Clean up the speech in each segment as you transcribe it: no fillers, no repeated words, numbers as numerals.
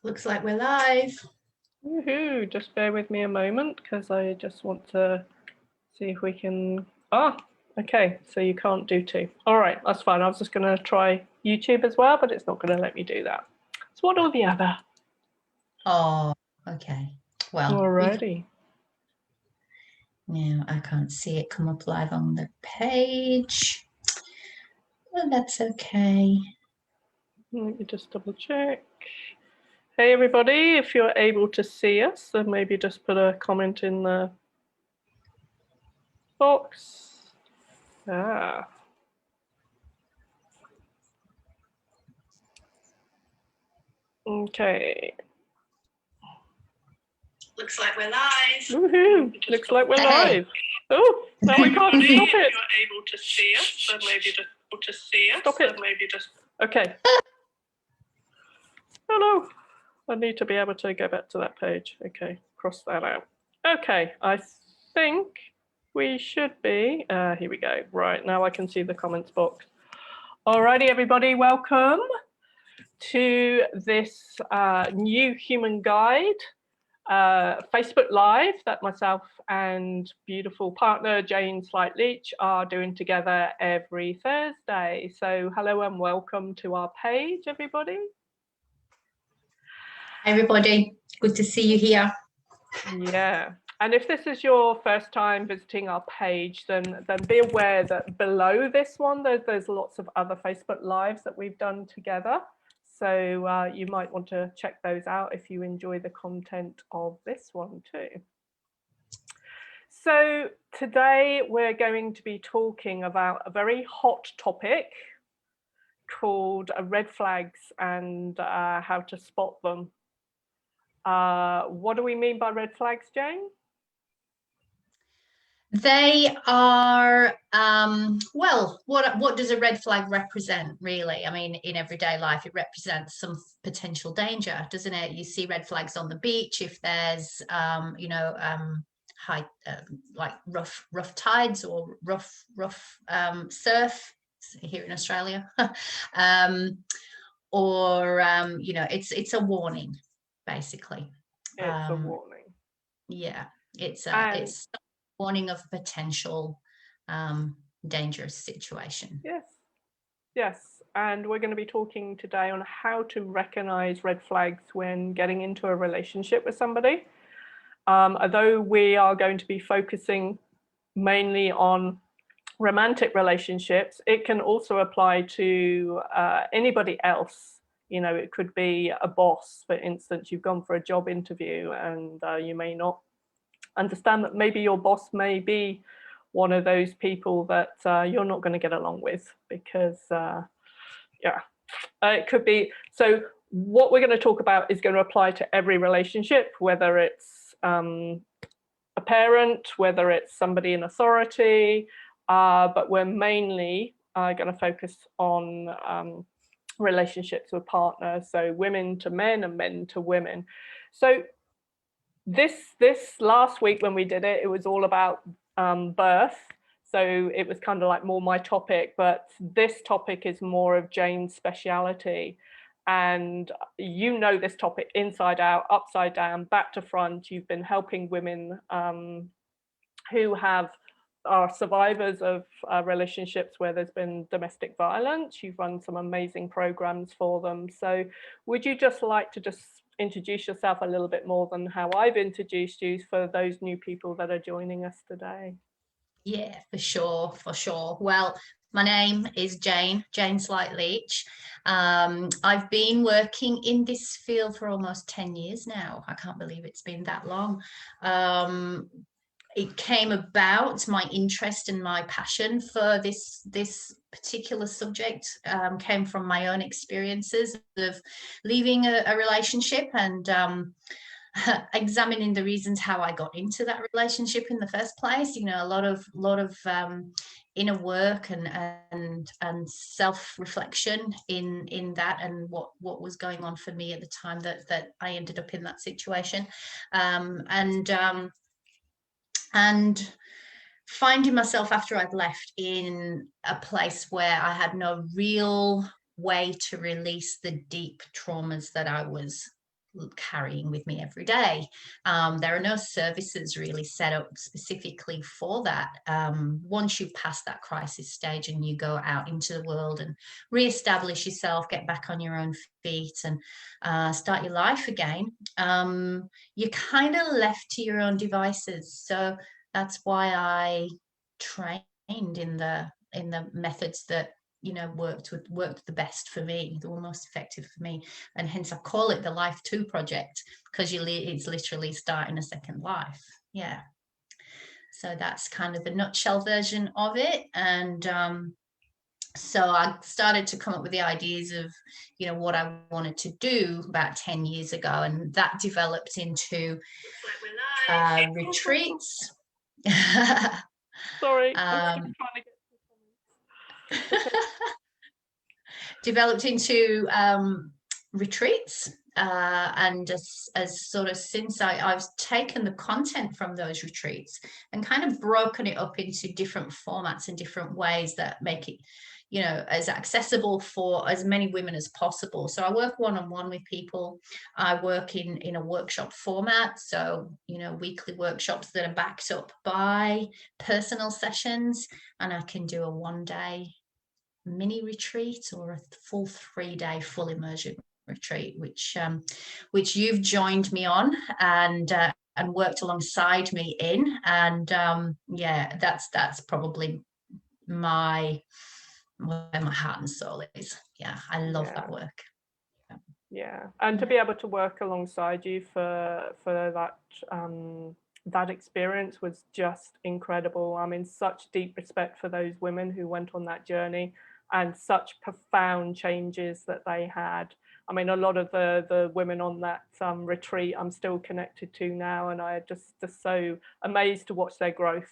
Looks like we're live. Woohoo! Just bear with me a moment because I just want to see if we can. Okay, so you can't do two. All right, that's fine. I was just going to try YouTube as well, but it's not going to let me do that. It's one or the other. Oh, okay. Well, alrighty. Now I can't see it come up live on the page. Well, that's okay. Let me just double check. Hey everybody, if you're able to see us, then maybe just put a comment in the box. Okay. Looks like we're live. Woohoo! Looks like we're live. Oh, now I can't stop it. If you're able to see us, then maybe just Stop it. Okay. Hello. I need to be able to go back to that page. Okay, cross that out. Okay, I think we should be. Here we go. Right, now I can see the comments box. Alrighty, everybody, welcome to this new human guide Facebook Live that myself and beautiful partner Jane Slight-Leach are doing together every Thursday. So hello and welcome to our page, everybody. Hi everybody, good to see you here. Yeah, and if this is your first time visiting our page, then be aware that below this one there's lots of other Facebook Lives that we've done together. So you might want to check those out if you enjoy the content of this one too. So today we're going to be talking about a very hot topic called red flags and how to spot them. What do we mean by red flags, Jane? They are, well, what does a red flag represent, really? I mean, in everyday life, it represents some potential danger, doesn't it? You see red flags on the beach if there's, high, like rough tides or rough surf here in Australia, or it's a warning, basically. It's a warning. Yeah, it's a warning of potential dangerous situation. Yes, and we're going to be talking today on how to recognize red flags when getting into a relationship with somebody. Although we are going to be focusing mainly on romantic relationships, it can also apply to anybody else. You know, it could be a boss, for instance. You've gone for a job interview and you may not understand that maybe your boss may be one of those people that you're not going to get along with because, it could be. So what we're going to talk about is going to apply to every relationship, whether it's a parent, whether it's somebody in authority, but we're mainly going to focus on relationships with partners, so women to men and men to women. So this last week when we did it, it was all about birth. So it was kind of like more my topic, but this topic is more of Jane's speciality. And you know this topic inside out, upside down, back to front. You've been helping women who are survivors of relationships where there's been domestic violence. You've run some amazing programs for them. So would you just like to introduce yourself a little bit more than how I've introduced you for those new people that are joining us today? Yeah, for sure. Well, my name is Jane Slight-Leach. I've been working in this field for almost 10 years now. I can't believe it's been that long. It came about, my interest and my passion for this particular subject came from my own experiences of leaving a relationship and examining the reasons how I got into that relationship in the first place. You know, a lot of inner work and self-reflection in that, and what was going on for me at the time that I ended up in that situation, and finding myself after I'd left in a place where I had no real way to release the deep traumas that I was carrying with me every day. There are no services really set up specifically for that. Once you've passed that crisis stage and you go out into the world and re-establish yourself, get back on your own feet and start your life again, you're kind of left to your own devices. So that's why I trained in the methods that worked the best for me, that were most effective for me, and hence I call it the Life 2 project, because it's literally starting a second life. Yeah, so that's kind of the nutshell version of it. And so I started to come up with the ideas of what I wanted to do about 10 years ago, and that developed into retreats. Sorry, I'm just trying to get developed into retreats, and as sort of since I've taken the content from those retreats and kind of broken it up into different formats and different ways that make it as accessible for as many women as possible. So I work one-on-one with people. I work in a workshop format, so weekly workshops that are backed up by personal sessions, and I can do a 1-day mini retreat or a full 3-day full immersion retreat, which you've joined me on and worked alongside me in. And yeah, that's probably where my heart and soul is. Yeah, I love that work. Yeah, and to be able to work alongside you for that experience was just incredible. I mean, such deep respect for those women who went on that journey and such profound changes that they had. I mean, a lot of the women on that retreat I'm still connected to now, and I just so amazed to watch their growth.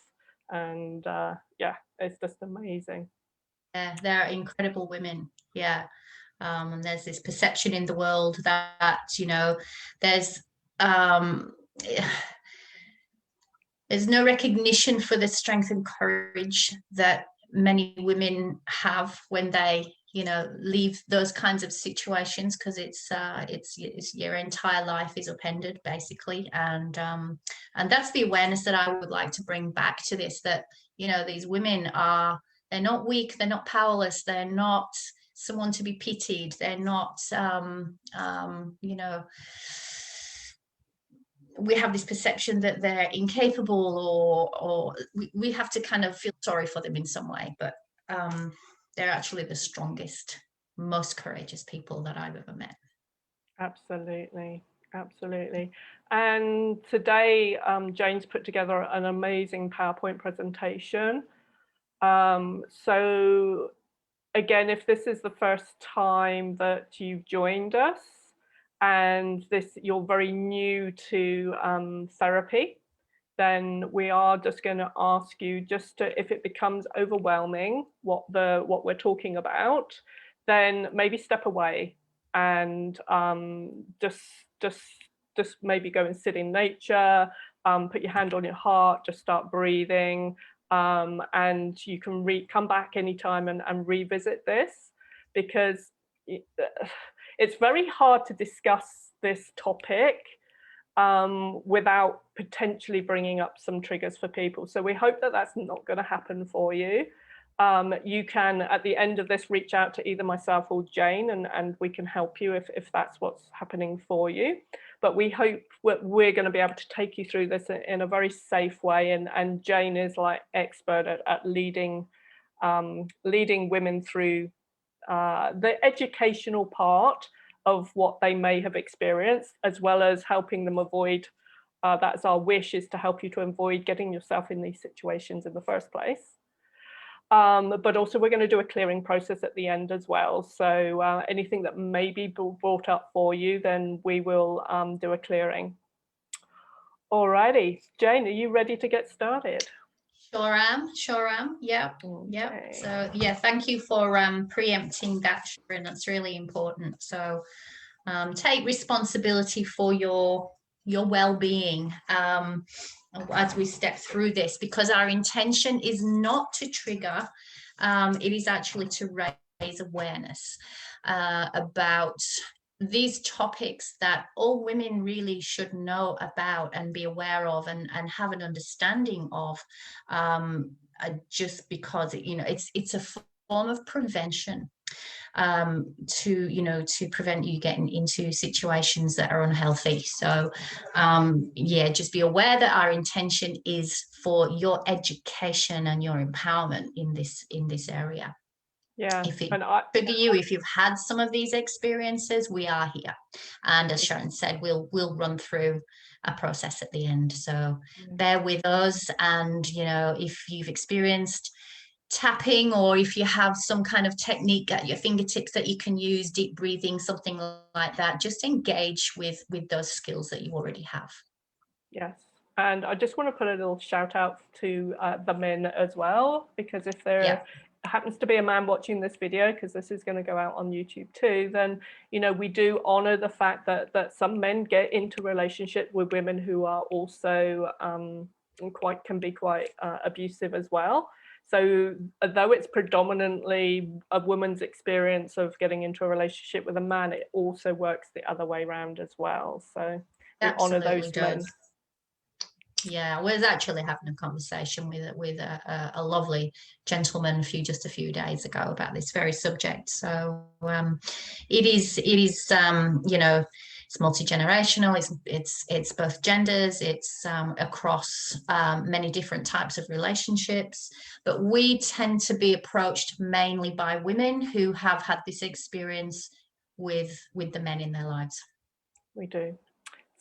And yeah, it's just amazing. Yeah, they're incredible women. Yeah. And there's this perception in the world that there's no recognition for the strength and courage that many women have when they leave those kinds of situations, because it's your entire life is upended basically. And that's the awareness that I would like to bring back to this, that these women they're not weak, they're not powerless, they're not someone to be pitied, they're not we have this perception that they're incapable, or we have to kind of feel sorry for them in some way, but they're actually the strongest, most courageous people that I've ever met. Absolutely, absolutely. And today, Jane's put together an amazing PowerPoint presentation. So again, if this is the first time that you've joined us and you're very new to therapy, then we are just going to ask you just to, if it becomes overwhelming what we're talking about, then maybe step away and just maybe go and sit in nature, put your hand on your heart, just start breathing, and you can come back anytime and revisit this, because it's very hard to discuss this topic without potentially bringing up some triggers for people. So we hope that that's not going to happen for you. You can, at the end of this, reach out to either myself or Jane, and we can help you if that's what's happening for you. But we hope we're going to be able to take you through this in a very safe way. And Jane is like expert at leading women through the educational part of what they may have experienced, as well as helping them avoid, that's our wish, is to help you to avoid getting yourself in these situations in the first place. But also we're going to do a clearing process at the end as well. So anything that may be brought up for you, then we will do a clearing. Alrighty, Jane, are you ready to get started? Sure am. Yep. So yeah, thank you for preempting that, Sharon. That's really important. So take responsibility for your well-being as we step through this, because our intention is not to trigger, it is actually to raise awareness about these topics that all women really should know about and be aware of, and have an understanding of, just because it's a form of prevention, to prevent you getting into situations that are unhealthy. So yeah, just be aware that our intention is for your education and your empowerment in this area. Yeah, If it and trigger you, if you've had some of these experiences, we are here, and as Sharon said, we'll run through a process at the end, so bear with us. And if you've experienced tapping, or if you have some kind of technique at your fingertips that you can use, deep breathing, something like that, just engage with those skills that you already have. Yes, and I just want to put a little shout out to the men as well, because if there happens to be a man watching this video, because this is going to go out on YouTube too, then we do honor the fact that some men get into relationship with women who are also can be quite abusive as well. So though it's predominantly a woman's experience of getting into a relationship with a man, it also works the other way around as well. So we honor those men. Yeah, I was actually having a conversation with a lovely gentleman just a few days ago about this very subject. So it is it's multi-generational. It's both genders. It's across many different types of relationships. But we tend to be approached mainly by women who have had this experience with the men in their lives. We do.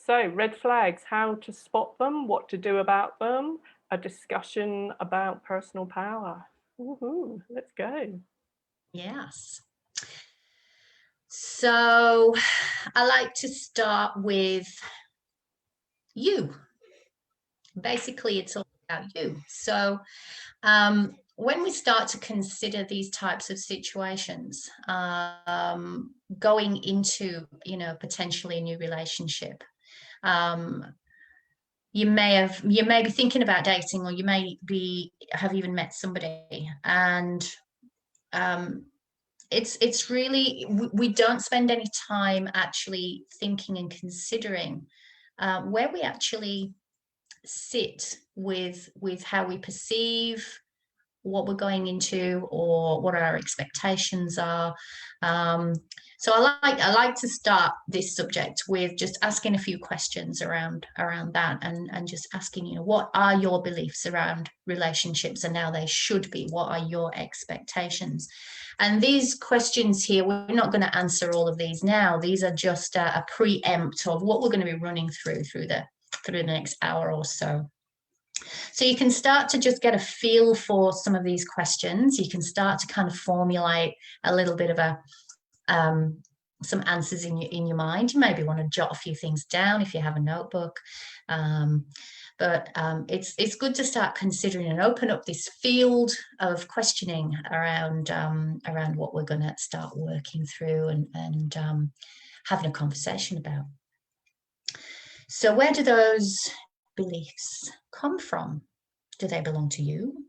So red flags, how to spot them, what to do about them, a discussion about personal power. Woohoo, let's go. Yes. So I like to start with you. Basically, it's all about you. So when we start to consider these types of situations, going into, potentially a new relationship, you may be thinking about dating, or you may have even met somebody, and it's really, we don't spend any time actually thinking and considering where we actually sit with how we perceive what we're going into, or what our expectations are. So I like to start this subject with just asking a few questions around that, and just asking, what are your beliefs around relationships and how they should be? What are your expectations? And these questions here, we're not going to answer all of these now. These are just a preempt of what we're going to be running through the next hour or so. So you can start to just get a feel for some of these questions. You can start to kind of formulate a little bit of some answers in your mind. You maybe want to jot a few things down if you have a notebook. But it's good to start considering and open up this field of questioning around what we're going to start working through and having a conversation about. So where do those beliefs come from? Do they belong to you?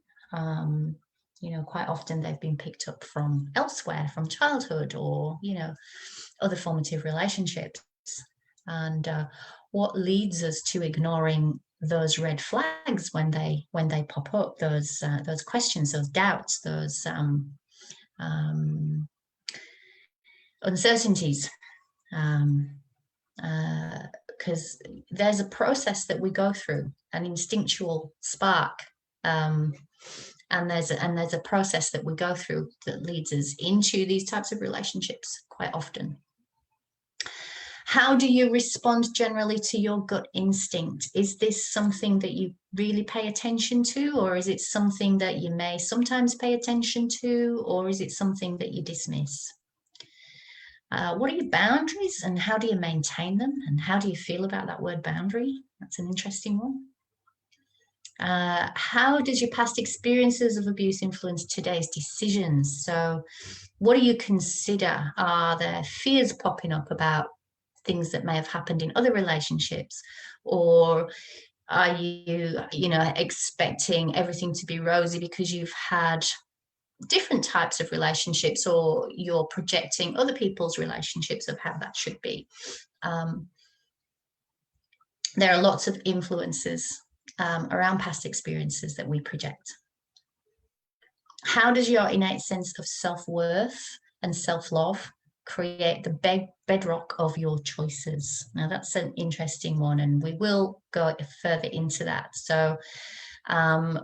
Quite often they've been picked up from elsewhere, from childhood, or other formative relationships. And what leads us to ignoring those red flags when they pop up? Those questions, those doubts, those uncertainties. Because there's a process that we go through, an instinctual spark, and there's a process that we go through that leads us into these types of relationships quite often. How do you respond generally to your gut instinct? Is this something that you really pay attention to, or is it something that you may sometimes pay attention to, or is it something that you dismiss? What are your boundaries, and how do you maintain them, and how do you feel about that word boundary? That's an interesting one. How does your past experiences of abuse influence today's decisions? So what do you consider? Are there fears popping up about things that may have happened in other relationships, or are you expecting everything to be rosy because you've had different types of relationships, or you're projecting other people's relationships of how that should be. There are lots of influences around past experiences that we project. How does your innate sense of self-worth and self-love create the bedrock of your choices? Now, that's an interesting one, and we will go further into that. So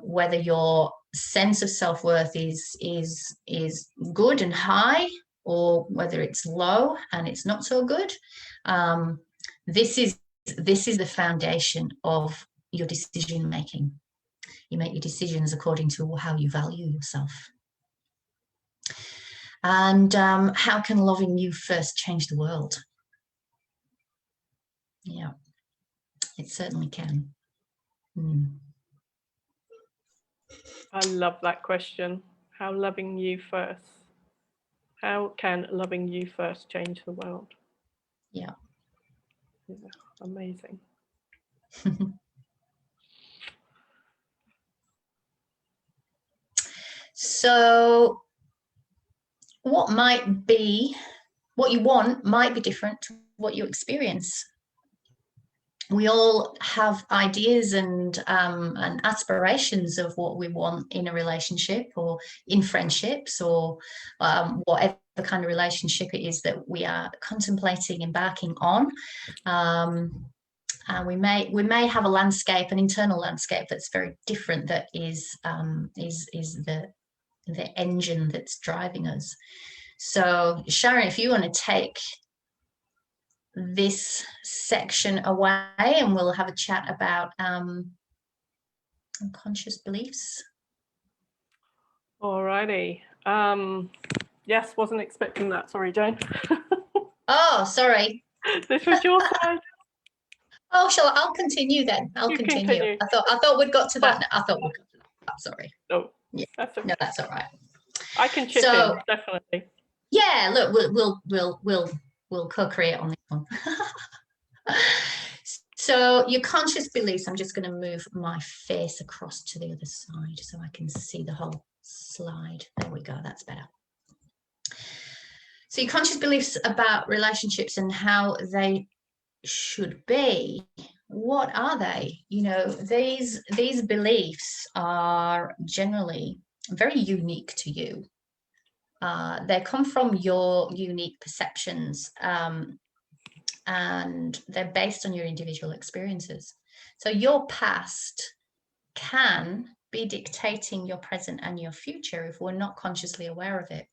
whether your sense of self-worth is good and high, or whether it's low and it's not so good, this is the foundation of your decision making. You make your decisions according to how you value yourself. And how can loving you first change the world? Yeah, it certainly can. I love that question. How loving you first? How can loving you first change the world? Yeah. Yeah, amazing. So what you want might be different to what you experience. We all have ideas and aspirations of what we want in a relationship, or in friendships, or whatever kind of relationship it is that we are contemplating embarking on. And we may have a landscape, an internal landscape that's very different, that is the engine that's driving us. So Sharon, if you want to take this section away, and we'll have a chat about unconscious beliefs. Alrighty. Yes, wasn't expecting that. Sorry, Jane. Oh, sorry. This was your side. Oh, I'll continue then. I'll continue. I thought we'd got to that. I thought we'd got to that. Sorry. No, yeah. that's okay. No, that's all right. I can chip in, definitely. Yeah, look, we'll co-create on this one. So your conscious beliefs, I'm just going to move my face across to the other side so I can see the whole slide. There we go, that's better. So your conscious beliefs about relationships and how they should be, what are they? You know, these beliefs are generally very unique to you. They come from your unique perceptions, and they're based on your individual experiences. So your past can be dictating your present and your future if we're not consciously aware of it.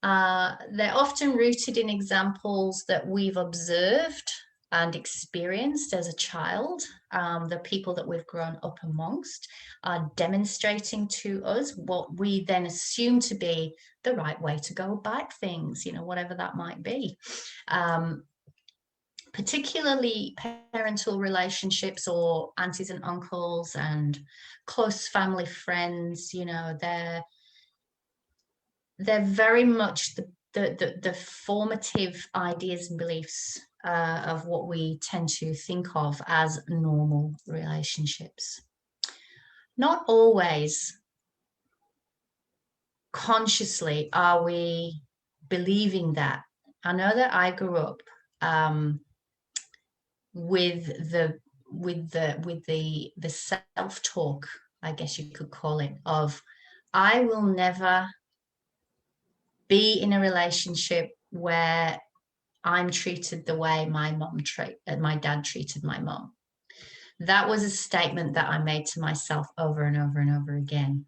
They're often rooted in examples that we've observed and experienced as a child. The people that we've grown up amongst are demonstrating to us what we then assume to be the right way to go about things, you know, whatever that might be. Particularly parental relationships, or aunties and uncles and close family friends, you know, they're very much the formative ideas and beliefs of what we tend to think of as normal relationships. Not always consciously are we believing that. I know that I grew up with the self-talk, I guess you could call it, of I will never be in a relationship where I'm treated the way my dad treated my mom. That was a statement that I made to myself over and over and over again,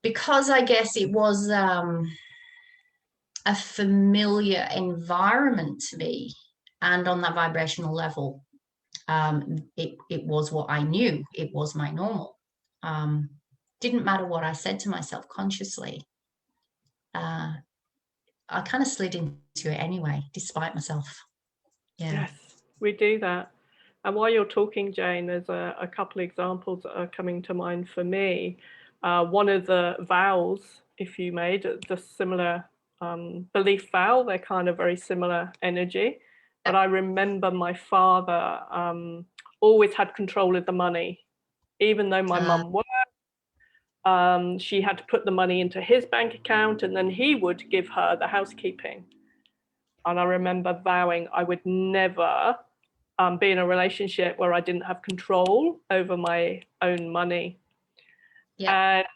because I guess it was a familiar environment to me, and on that vibrational level, it was what I knew. It was my normal. Didn't matter what I said to myself consciously. I kind of slid into it anyway, despite myself. Yeah. Yes, we do that. And while you're talking, Jane, there's a couple of examples that are coming to mind for me. One of the vows, if you made the similar belief vow, they're kind of very similar energy. But I remember my father always had control of the money, even though my mum worked. she had to put the money into his bank account, and then he would give her the housekeeping. And I remember vowing I would never be in a relationship where I didn't have control over my own money. Yeah. And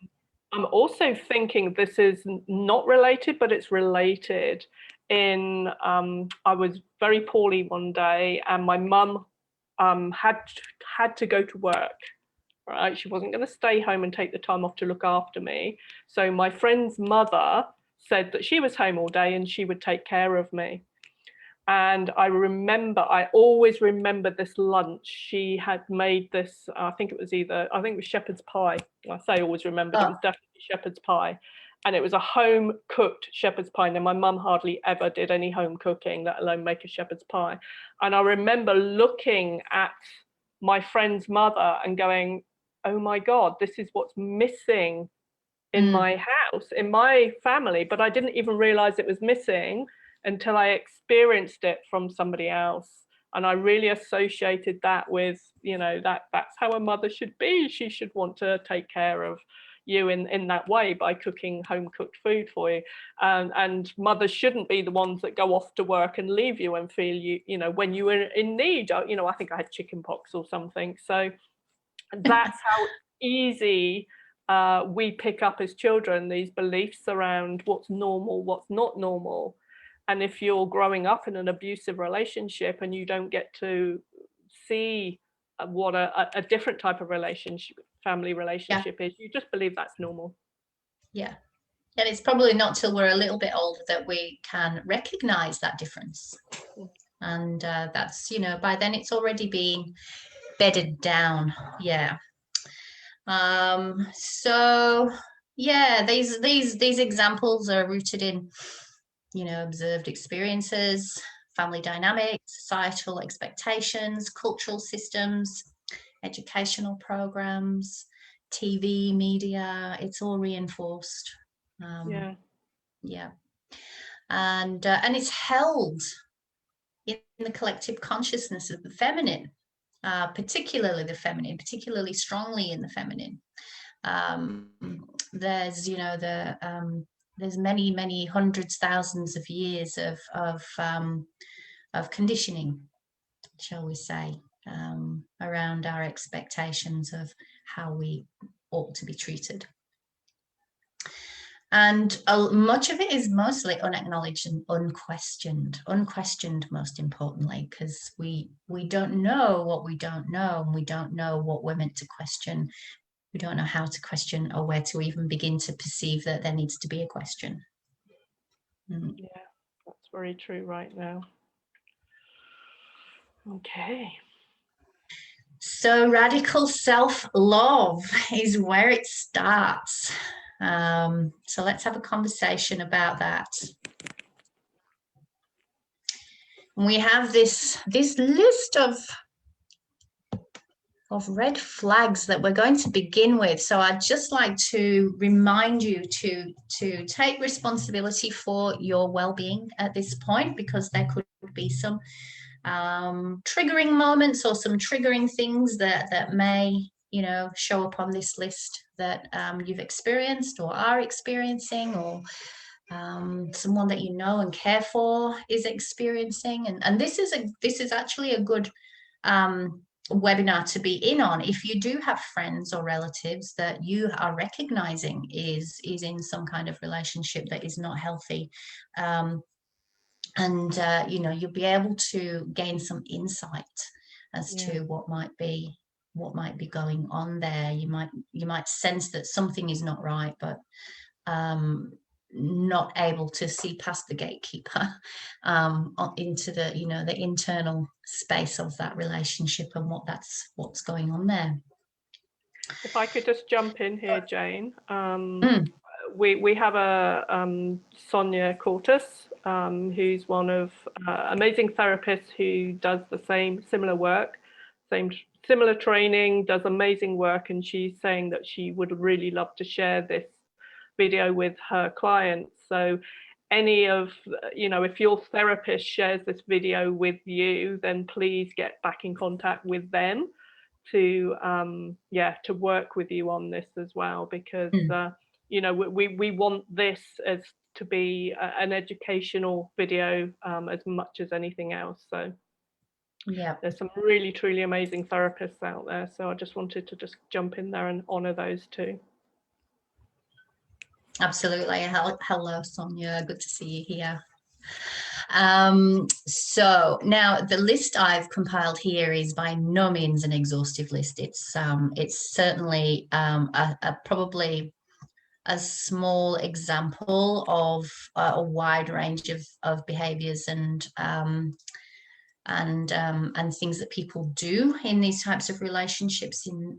I'm also thinking this is not related, but it's related. I was very poorly one day, and my mum had to go to work. Right, she wasn't going to stay home and take the time off to look after me. So my friend's mother said that she was home all day and she would take care of me. And I always remember this lunch. She had made this, I think it was shepherd's pie. I say always remembered, It was definitely shepherd's pie. And it was a home cooked shepherd's pie. Now, my mum hardly ever did any home cooking, let alone make a shepherd's pie. And I remember looking at my friend's mother and going, oh my God, this is what's missing in my house, in my family. But I didn't even realize it was missing until I experienced it from somebody else. And I really associated that with, that's how a mother should be. She should want to take care of you in that way by cooking home cooked food for you. And mothers shouldn't be the ones that go off to work and leave you and feel when you were in need. I think I had chicken pox or something. So that's how easy we pick up as children these beliefs around what's normal, what's not normal. And if you're growing up in an abusive relationship and you don't get to see what a different type of family relationship is, you just believe that's normal. Yeah. And it's probably not till we're a little bit older that we can recognize that difference. And that's, by then it's already been bedded down. Yeah. So yeah, these examples are rooted in, observed experiences, family dynamics, societal expectations, cultural systems, educational programs, TV, media. It's all reinforced. Yeah. And it's held in the collective consciousness of the feminine, particularly the feminine, particularly strongly in the feminine. There's there's many hundreds, thousands of years of conditioning, shall we say, around our expectations of how we ought to be treated. And much of it is mostly unacknowledged and unquestioned most importantly, because we don't know what we don't know, and we don't know what we're meant to question. We don't know how to question or where to even begin to perceive that there needs to be a question. Yeah, that's very true right now. Okay. So radical self-love is where it starts. So let's have a conversation about that. We have this list of red flags that we're going to begin with. So I'd just like to remind you to take responsibility for your well-being at this point, because there could be some triggering moments or some triggering things that may show up on this list that you've experienced or are experiencing, or someone that you know and care for is experiencing. And this is actually a good webinar to be in on if you do have friends or relatives that you are recognizing is in some kind of relationship that is not healthy. You'll be able to gain some insight as to what might be going on there. You might sense that something is not right, but not able to see past the gatekeeper into the the internal space of that relationship and what's going on there. If I could just jump in here, Jane. We have a Sonia Cortus, who's one of amazing therapists who does the similar work, similar training, does amazing work, and she's saying that she would really love to share this video with her clients. So if your therapist shares this video with you, then please get back in contact with them, to to work with you on this as well, because you know, we want this as to be an educational video as much as anything else. So yeah, there's some really truly amazing therapists out there, so I just wanted to just jump in there and honor those too. absolutely. Hello, Sonia, good to see you here. So now the list I've compiled here is by no means an exhaustive list. It's certainly probably a small example of a wide range of behaviors and things that people do in these types of relationships, in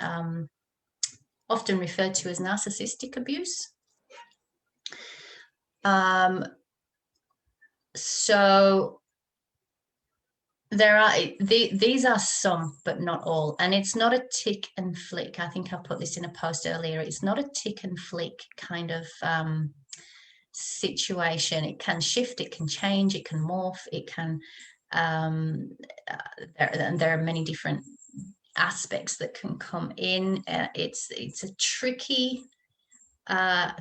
often referred to as narcissistic abuse. So there are these are some, but not all, and it's not a tick and flick. I think I put this in a post earlier. It's not a tick and flick kind of situation. It can shift, it can change, it can morph, it can there are many different aspects that can come in. It's a tricky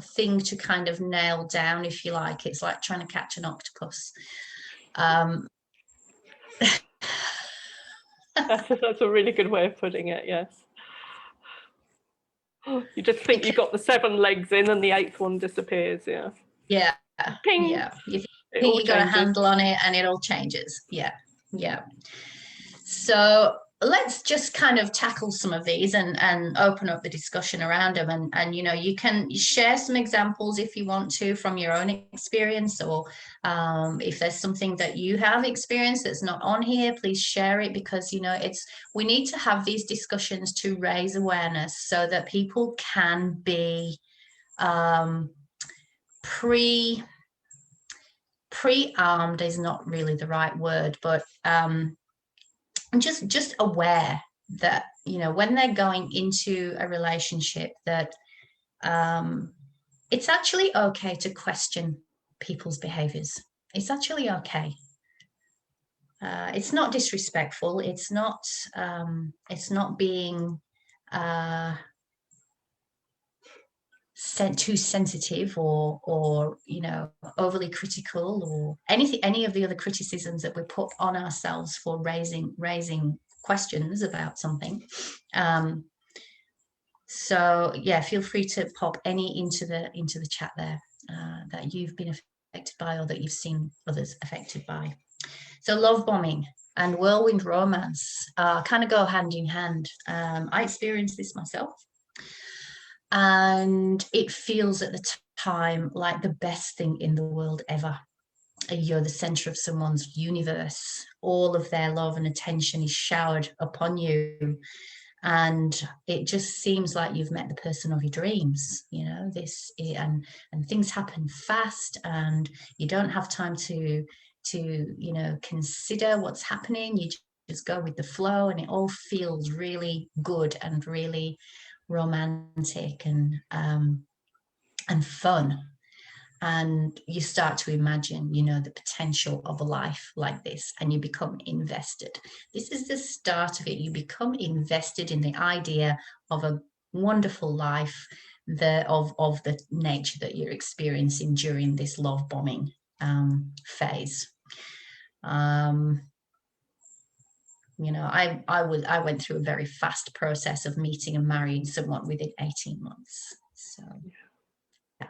thing to kind of nail down, if you like. It's like trying to catch an octopus. That's a really good way of putting it, yes. You just think you've got the 7 legs in and the 8th one disappears, yeah. Yeah, Ping. yeah. You It think all you got a changes. handle on it and it all changes. Yeah, yeah. So let's just kind of tackle some of these and open up the discussion around them. And you know, you can share some examples if you want to from your own experience, or if there's something that you have experienced that's not on here, please share it, because you know, we need to have these discussions to raise awareness so that people can be pre-armed is not really the right word, but just aware that, you know, when they're going into a relationship, that it's actually okay to question people's behaviors. It's actually okay. It's not disrespectful. It's not being too sensitive, or you know, overly critical, or any of the other criticisms that we put on ourselves for raising questions about something. So yeah, feel free to pop any into the chat there that you've been affected by, or that you've seen others affected by. So love bombing and whirlwind romance kind of go hand in hand. I experienced this myself, and it feels at the time like the best thing in the world ever. You're the center of someone's universe. All of their love and attention is showered upon you, and it just seems like you've met the person of your dreams, you know. And things happen fast, and you don't have time to you know, consider what's happening. You just go with the flow, and it all feels really good and really romantic and fun. And you start to imagine, you know, the potential of a life like this, and you become invested. This is the start of it. You become invested in the idea of a wonderful life, of the nature that you're experiencing during this love bombing phase. You know, I went through a very fast process of meeting and marrying someone within 18 months. So yeah.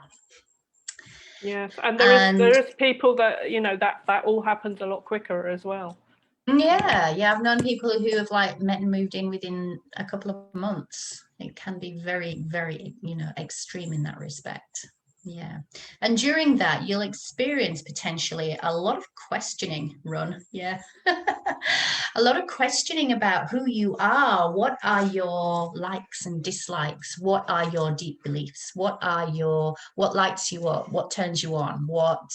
Yes, and there is people that, you know, that all happens a lot quicker as well. Yeah, I've known people who have like met and moved in within a couple of months. It can be very, very, you know, extreme in that respect. Yeah. And during that, you'll experience potentially a lot of questioning, Run. Yeah. A lot of questioning about who you are. What are your likes and dislikes? What are your deep beliefs? What lights you up? What turns you on? What,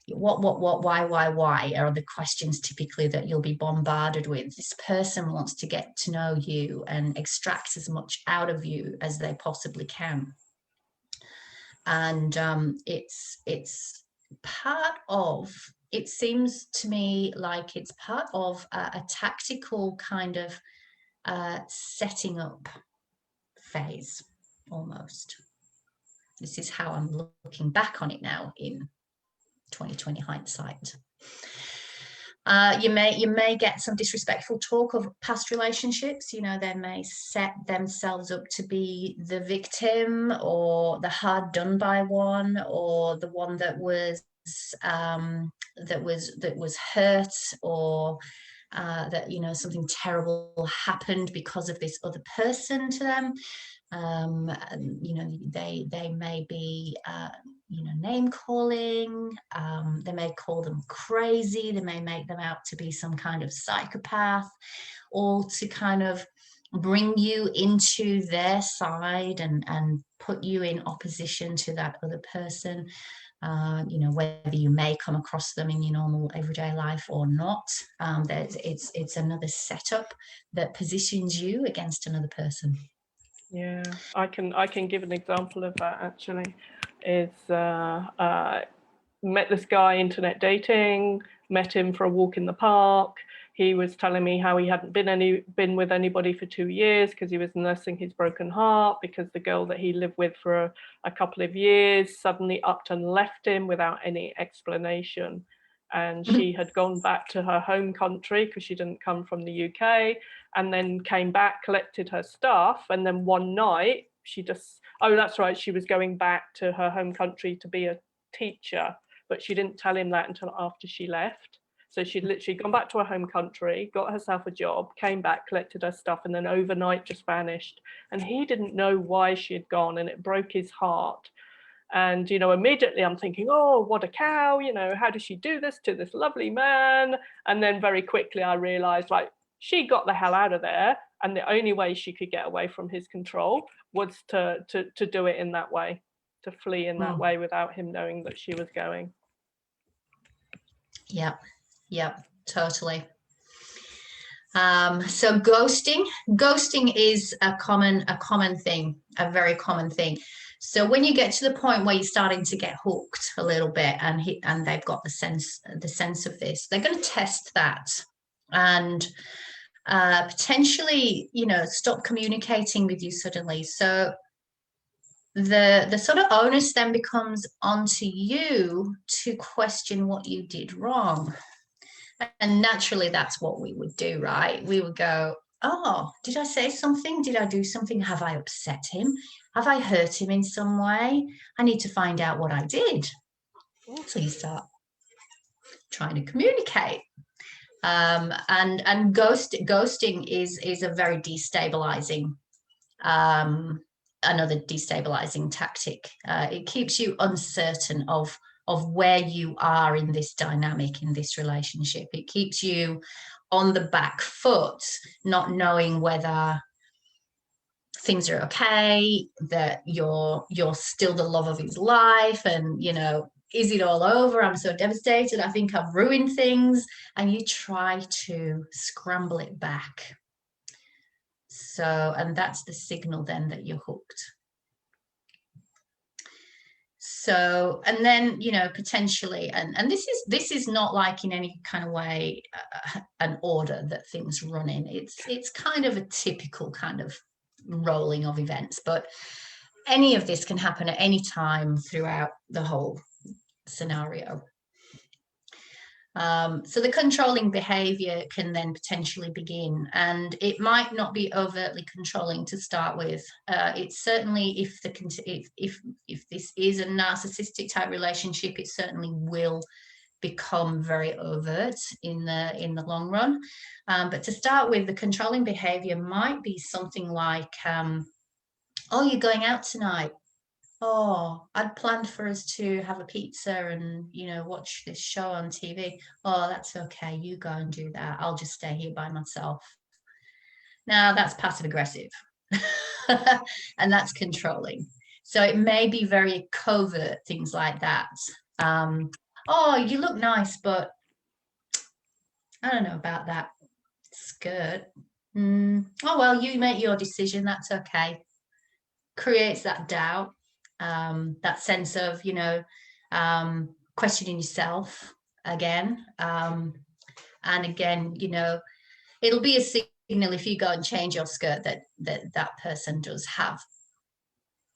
why are the questions typically that you'll be bombarded with. This person wants to get to know you and extract as much out of you as they possibly can. And it's part of, it seems to me like it's part of a tactical kind of setting up phase almost. This is how I'm looking back on it now in 2020 hindsight. You may get some disrespectful talk of past relationships. You know, they may set themselves up to be the victim, or the hard done by one, or the one that was hurt, or that, you know, something terrible happened because of this other person to them. You know, they may be you know, name calling. They may call them crazy. They may make them out to be some kind of psychopath, all to kind of bring you into their side and put you in opposition to that other person. You know, whether you may come across them in your normal everyday life or not, it's another setup that positions you against another person. Yeah, I can give an example of that actually. Is met this guy internet dating, met him for a walk in the park. He was telling me how he hadn't been with anybody for 2 years because he was nursing his broken heart, because the girl that he lived with for a couple of years suddenly upped and left him without any explanation. And she had gone back to her home country because she didn't come from the UK, and then came back, collected her stuff, and then one night she just, oh, that's right, she was going back to her home country to be a teacher, but she didn't tell him that until after she left. So she'd literally gone back to her home country, got herself a job, came back, collected her stuff, and then overnight just vanished. And he didn't know why she had gone, and it broke his heart. And, you know, immediately I'm thinking, oh, what a cow, you know, how does she do this to this lovely man? And then very quickly I realized, like, she got the hell out of there. And the only way she could get away from his control was to do it in that way, to flee in that way without him knowing that she was going. Yeah, totally. So ghosting is a common thing, a very common thing. So when you get to the point where you're starting to get hooked a little bit, and they've got the sense of this, they're going to test that, and potentially, you know, stop communicating with you suddenly. So the sort of onus then becomes onto you to question what you did wrong. And naturally, that's what we would do, right? We would go, oh, did I say something? Did I do something? Have I upset him? Have I hurt him in some way? I need to find out what I did. So you start trying to communicate. And ghosting is a very destabilizing, another destabilizing tactic. It keeps you uncertain of where you are in this dynamic, in this relationship. It keeps you on the back foot, not knowing whether things are okay, that you're still the love of his life, and, you know, is it all over? I'm so devastated. I think I've ruined things. And you try to scramble it back. So, and that's the signal then that you're hooked. So, and then, you know, potentially, and this is not like in any kind of way an order that things run in. It's kind of a typical kind of rolling of events, but any of this can happen at any time throughout the whole scenario. So the controlling behavior can then potentially begin, and it might not be overtly controlling to start with. It's certainly, if this is a narcissistic type relationship, it certainly will become very overt in the long run. But to start with, the controlling behavior might be something like, oh, you're going out tonight. Oh, I'd planned for us to have a pizza and, you know, watch this show on TV. Oh, that's okay. You go and do that. I'll just stay here by myself. Now, that's passive aggressive. And that's controlling. So it may be very covert things like that. Oh, you look nice, but I don't know about that skirt. Oh, well, you make your decision. That's okay. Creates that doubt. That sense of, you know, questioning yourself again. And again, you know, it'll be a signal if you go and change your skirt that person does have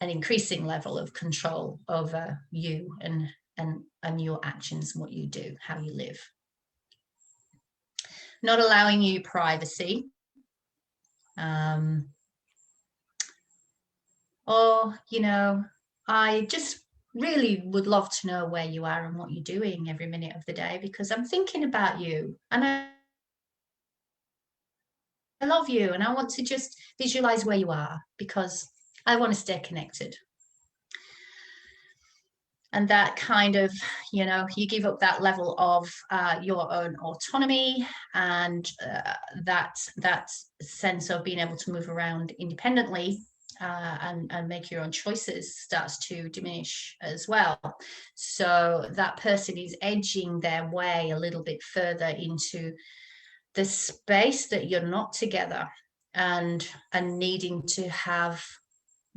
an increasing level of control over you and your actions and what you do, how you live. Not allowing you privacy. Or, you know, I just really would love to know where you are and what you're doing every minute of the day, because I'm thinking about you and I love you and I want to just visualize where you are because I want to stay connected. And that kind of, you know, you give up that level of your own autonomy, and that sense of being able to move around independently and make your own choices starts to diminish as well. So that person is edging their way a little bit further into the space that you're not together, and needing to have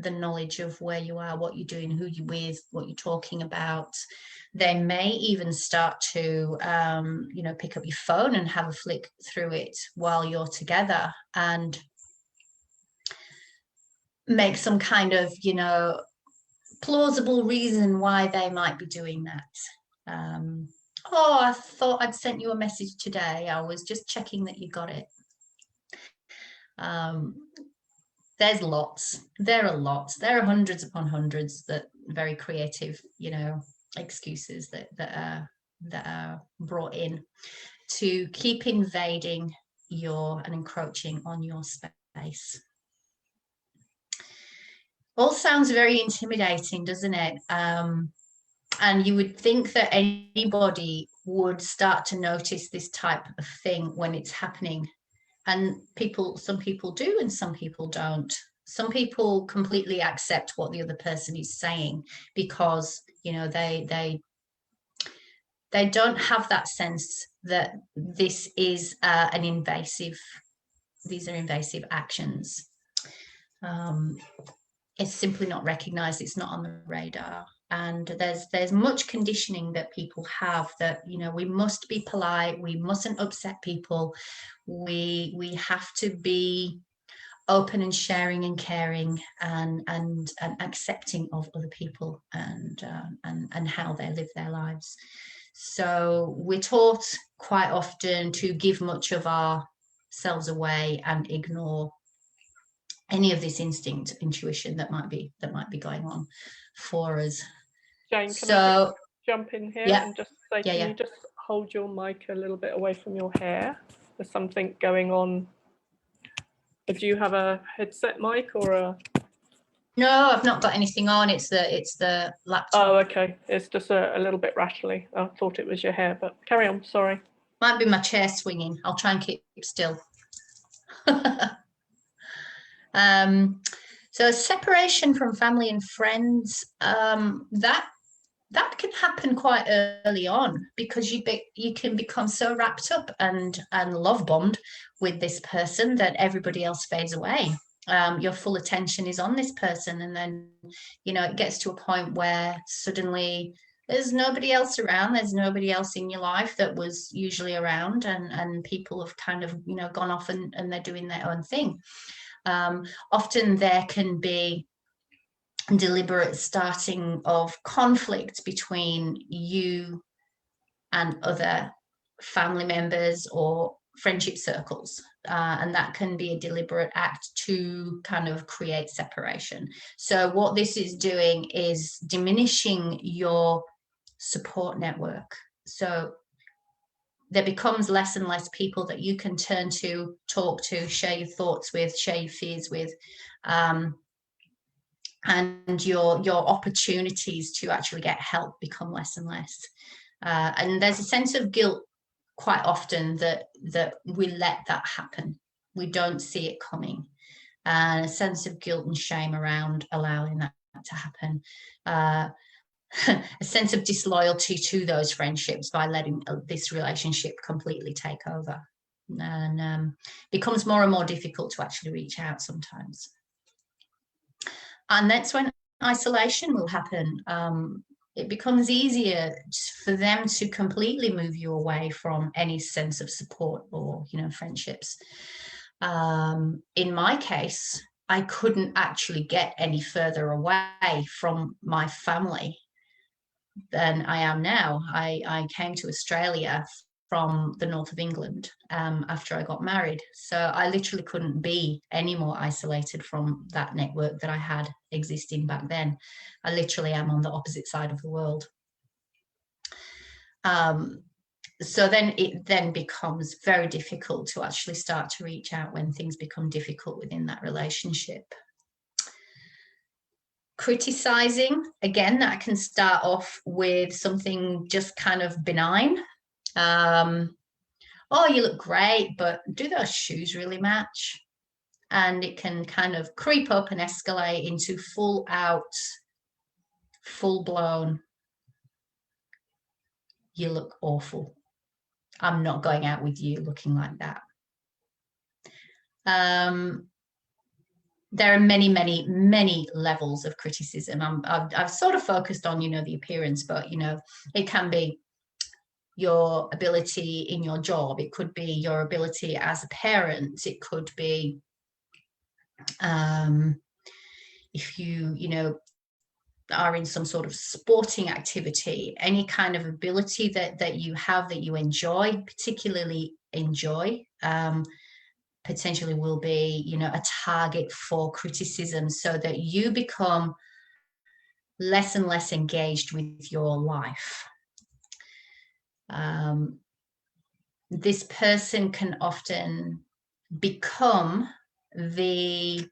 the knowledge of where you are, what you're doing, who you're with, what you're talking about. They may even start to, you know, pick up your phone and have a flick through it while you're together and make some kind of, you know, plausible reason why they might be doing that. Oh, I thought I'd sent you a message today. I was just checking that you got it. There's lots. There are lots. There are hundreds upon hundreds that very creative, you know, excuses that are brought in to keep invading and encroaching on your space. All sounds very intimidating, doesn't it? And you would think that anybody would start to notice this type of thing when it's happening. And some people do and some people don't. Some people completely accept what the other person is saying because, you know, they don't have that sense that this is these are invasive actions. It's simply not recognized. It's not on the radar. And there's much conditioning that people have that, you know, we must be polite, we mustn't upset people, we have to be open and sharing and caring and accepting of other people and how they live their lives. So we're taught quite often to give much of ourselves away and ignore any of this intuition that might be going on for us. Jane, can I just jump in here and just say, can you just hold your mic a little bit away from your hair? There's something going on. Do you have a headset mic or a? No, I've not got anything on. It's the laptop. Oh, okay. It's just a little bit rattly. I thought it was your hair, but carry on. Sorry. Might be my chair swinging. I'll try and keep still. So separation from family and friends, that can happen quite early on because you can become so wrapped up and love bombed with this person that everybody else fades away. Your full attention is on this person, and then, you know, it gets to a point where suddenly there's nobody else around. There's nobody else in your life that was usually around, and people have kind of, you know, gone off and they're doing their own thing. Often there can be deliberate starting of conflict between you and other family members or friendship circles, and that can be a deliberate act to kind of create separation. So what this is doing is diminishing your support network. So there becomes less and less people that you can turn to, talk to, share your thoughts with, share your fears with, and your opportunities to actually get help become less and less. And there's a sense of guilt quite often that we let that happen. We don't see it coming, and a sense of guilt and shame around allowing that to happen. A sense of disloyalty to those friendships by letting this relationship completely take over, and becomes more and more difficult to actually reach out sometimes. And that's when isolation will happen. It becomes easier for them to completely move you away from any sense of support or, you know, friendships. In my case, I couldn't actually get any further away from my family than I am now. I came to Australia from the north of England after I got married. So I literally couldn't be any more isolated from that network that I had existing back then. I literally am on the opposite side of the world. So then it then becomes very difficult to actually start to reach out when things become difficult within that relationship. Criticizing, again, that can start off with something just kind of benign. Oh, you look great, but do those shoes really match? And it can kind of creep up and escalate into full out, full blown, you look awful. I'm not going out with you looking like that. There are many, many, many levels of criticism. I've sort of focused on, the appearance, but, it can be your ability in your job. It could be your ability as a parent. It could be if you are in some sort of sporting activity, any kind of ability that you have that you enjoy, particularly enjoy, potentially will be, a target for criticism, so that you become less and less engaged with your life. This person can often become the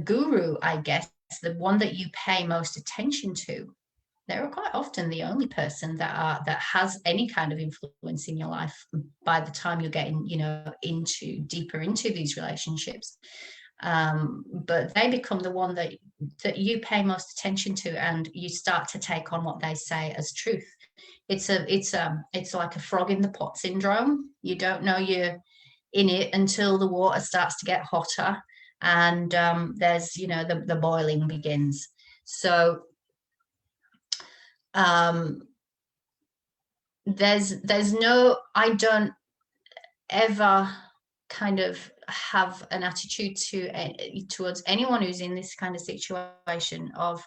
guru, I guess, the one that you pay most attention to. They're quite often the only person that has any kind of influence in your life by the time you're getting, deeper into these relationships. But they become the one that you pay most attention to, and you start to take on what they say as truth. It's like a frog in the pot syndrome. You don't know you're in it until the water starts to get hotter, and there's the boiling begins. So there's no, I don't ever kind of have an attitude towards anyone who's in this kind of situation of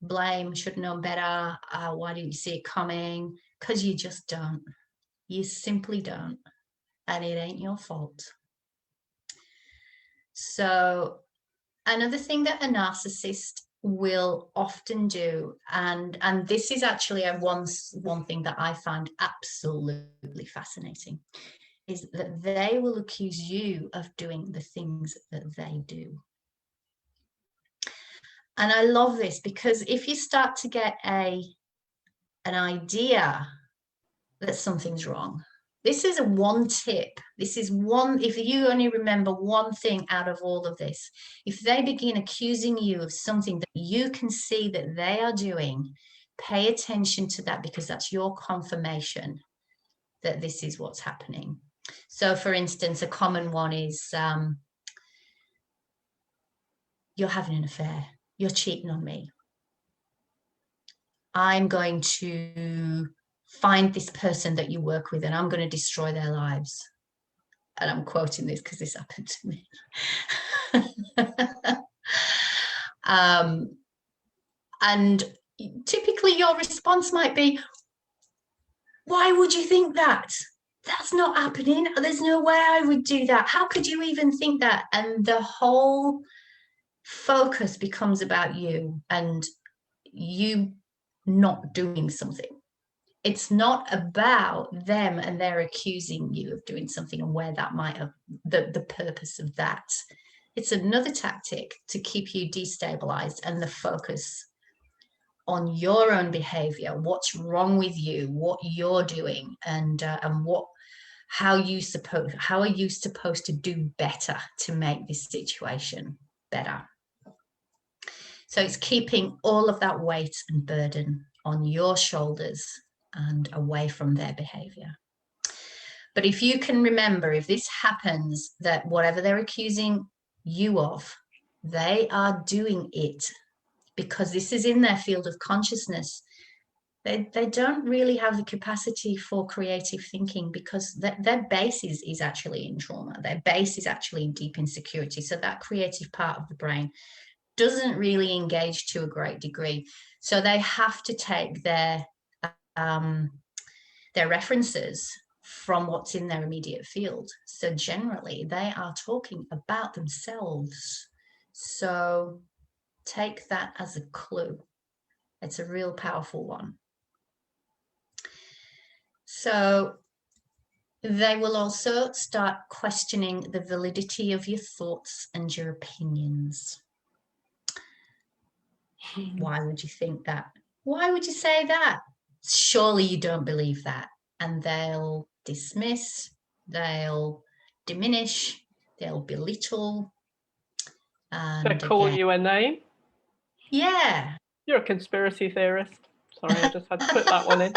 blame, should know better, why didn't you see it coming? Because you just don't. You simply don't, and it ain't your fault. So another thing that a narcissist will often do, and this is actually one thing that I find absolutely fascinating, is that they will accuse you of doing the things that they do. And I love this, because if you start to get an idea that something's wrong, this is one tip. This is one, if you only remember one thing out of all of this, if they begin accusing you of something that you can see that they are doing, pay attention to that, because that's your confirmation that this is what's happening. So for instance, a common one is you're having an affair, you're cheating on me, I'm going to find this person that you work with and I'm going to destroy their lives. And I'm quoting this because this happened to me. And typically your response might be, why would you think that? That's not happening. There's no way I would do that. How could you even think that? And the whole focus becomes about you and you not doing something. It's not about them and they're accusing you of doing something and where that might have the purpose of that. It's another tactic to keep you destabilized and the focus on your own behavior, what's wrong with you, what you're doing, and how are you supposed to do better to make this situation better. So it's keeping all of that weight and burden on your shoulders and away from their behavior. But if you can remember, if this happens, that whatever they're accusing you of, they are doing it because this is in their field of consciousness. They don't really have the capacity for creative thinking because their base is actually in trauma. Their base is actually in deep insecurity. So that creative part of the brain doesn't really engage to a great degree. So they have to take their references from what's in their immediate field. So generally, they are talking about themselves. So take that as a clue. It's a real powerful one. So they will also start questioning the validity of your thoughts and your opinions. Why would you think that? Why would you say that? Surely you don't believe that. And they'll dismiss, they'll diminish, they'll belittle. They call you a name. Yeah. You're a conspiracy theorist. Sorry, I just had to put that one in.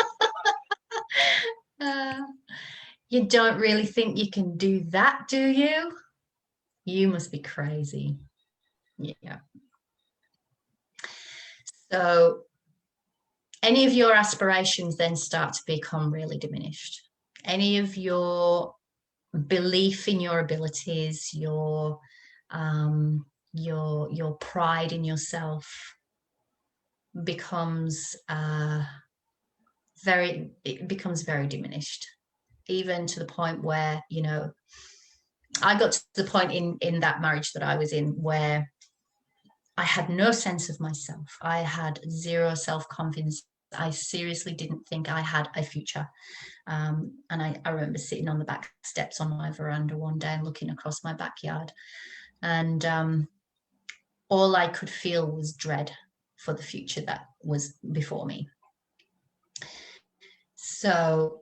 You don't really think you can do that, do you? You must be crazy. Yeah. So any of your aspirations then start to become really diminished. Any of your belief in your abilities, your pride in yourself becomes very diminished, even to the point where, you know, I got to the point in that marriage that I was in where I had no sense of myself. I had zero self-confidence. I seriously didn't think I had a future. And I remember sitting on the back steps on my veranda one day and looking across my backyard. And all I could feel was dread for the future that was before me. So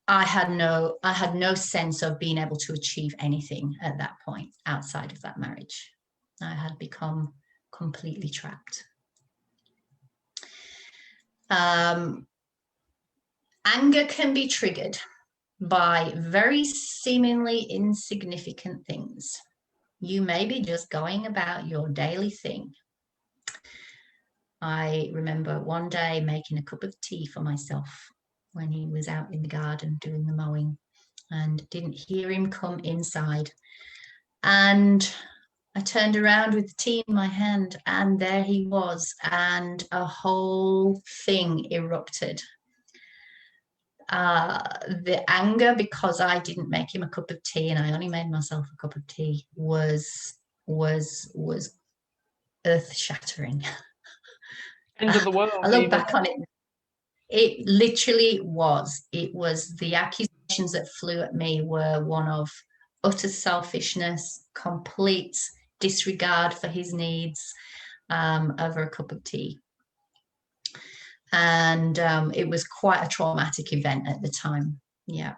I had no sense of being able to achieve anything at that point outside of that marriage. I had become completely trapped. Anger can be triggered by very seemingly insignificant things. You may be just going about your daily thing. I remember one day making a cup of tea for myself when he was out in the garden doing the mowing, and didn't hear him come inside. And I turned around with the tea in my hand, and there he was, and a whole thing erupted. The anger because I didn't make him a cup of tea and I only made myself a cup of tea was earth-shattering. End of the world. I look back on it. It literally was. It was the accusations that flew at me were one of utter selfishness, complete disregard for his needs over a cup of tea. And it was quite a traumatic event at the time. Yeah.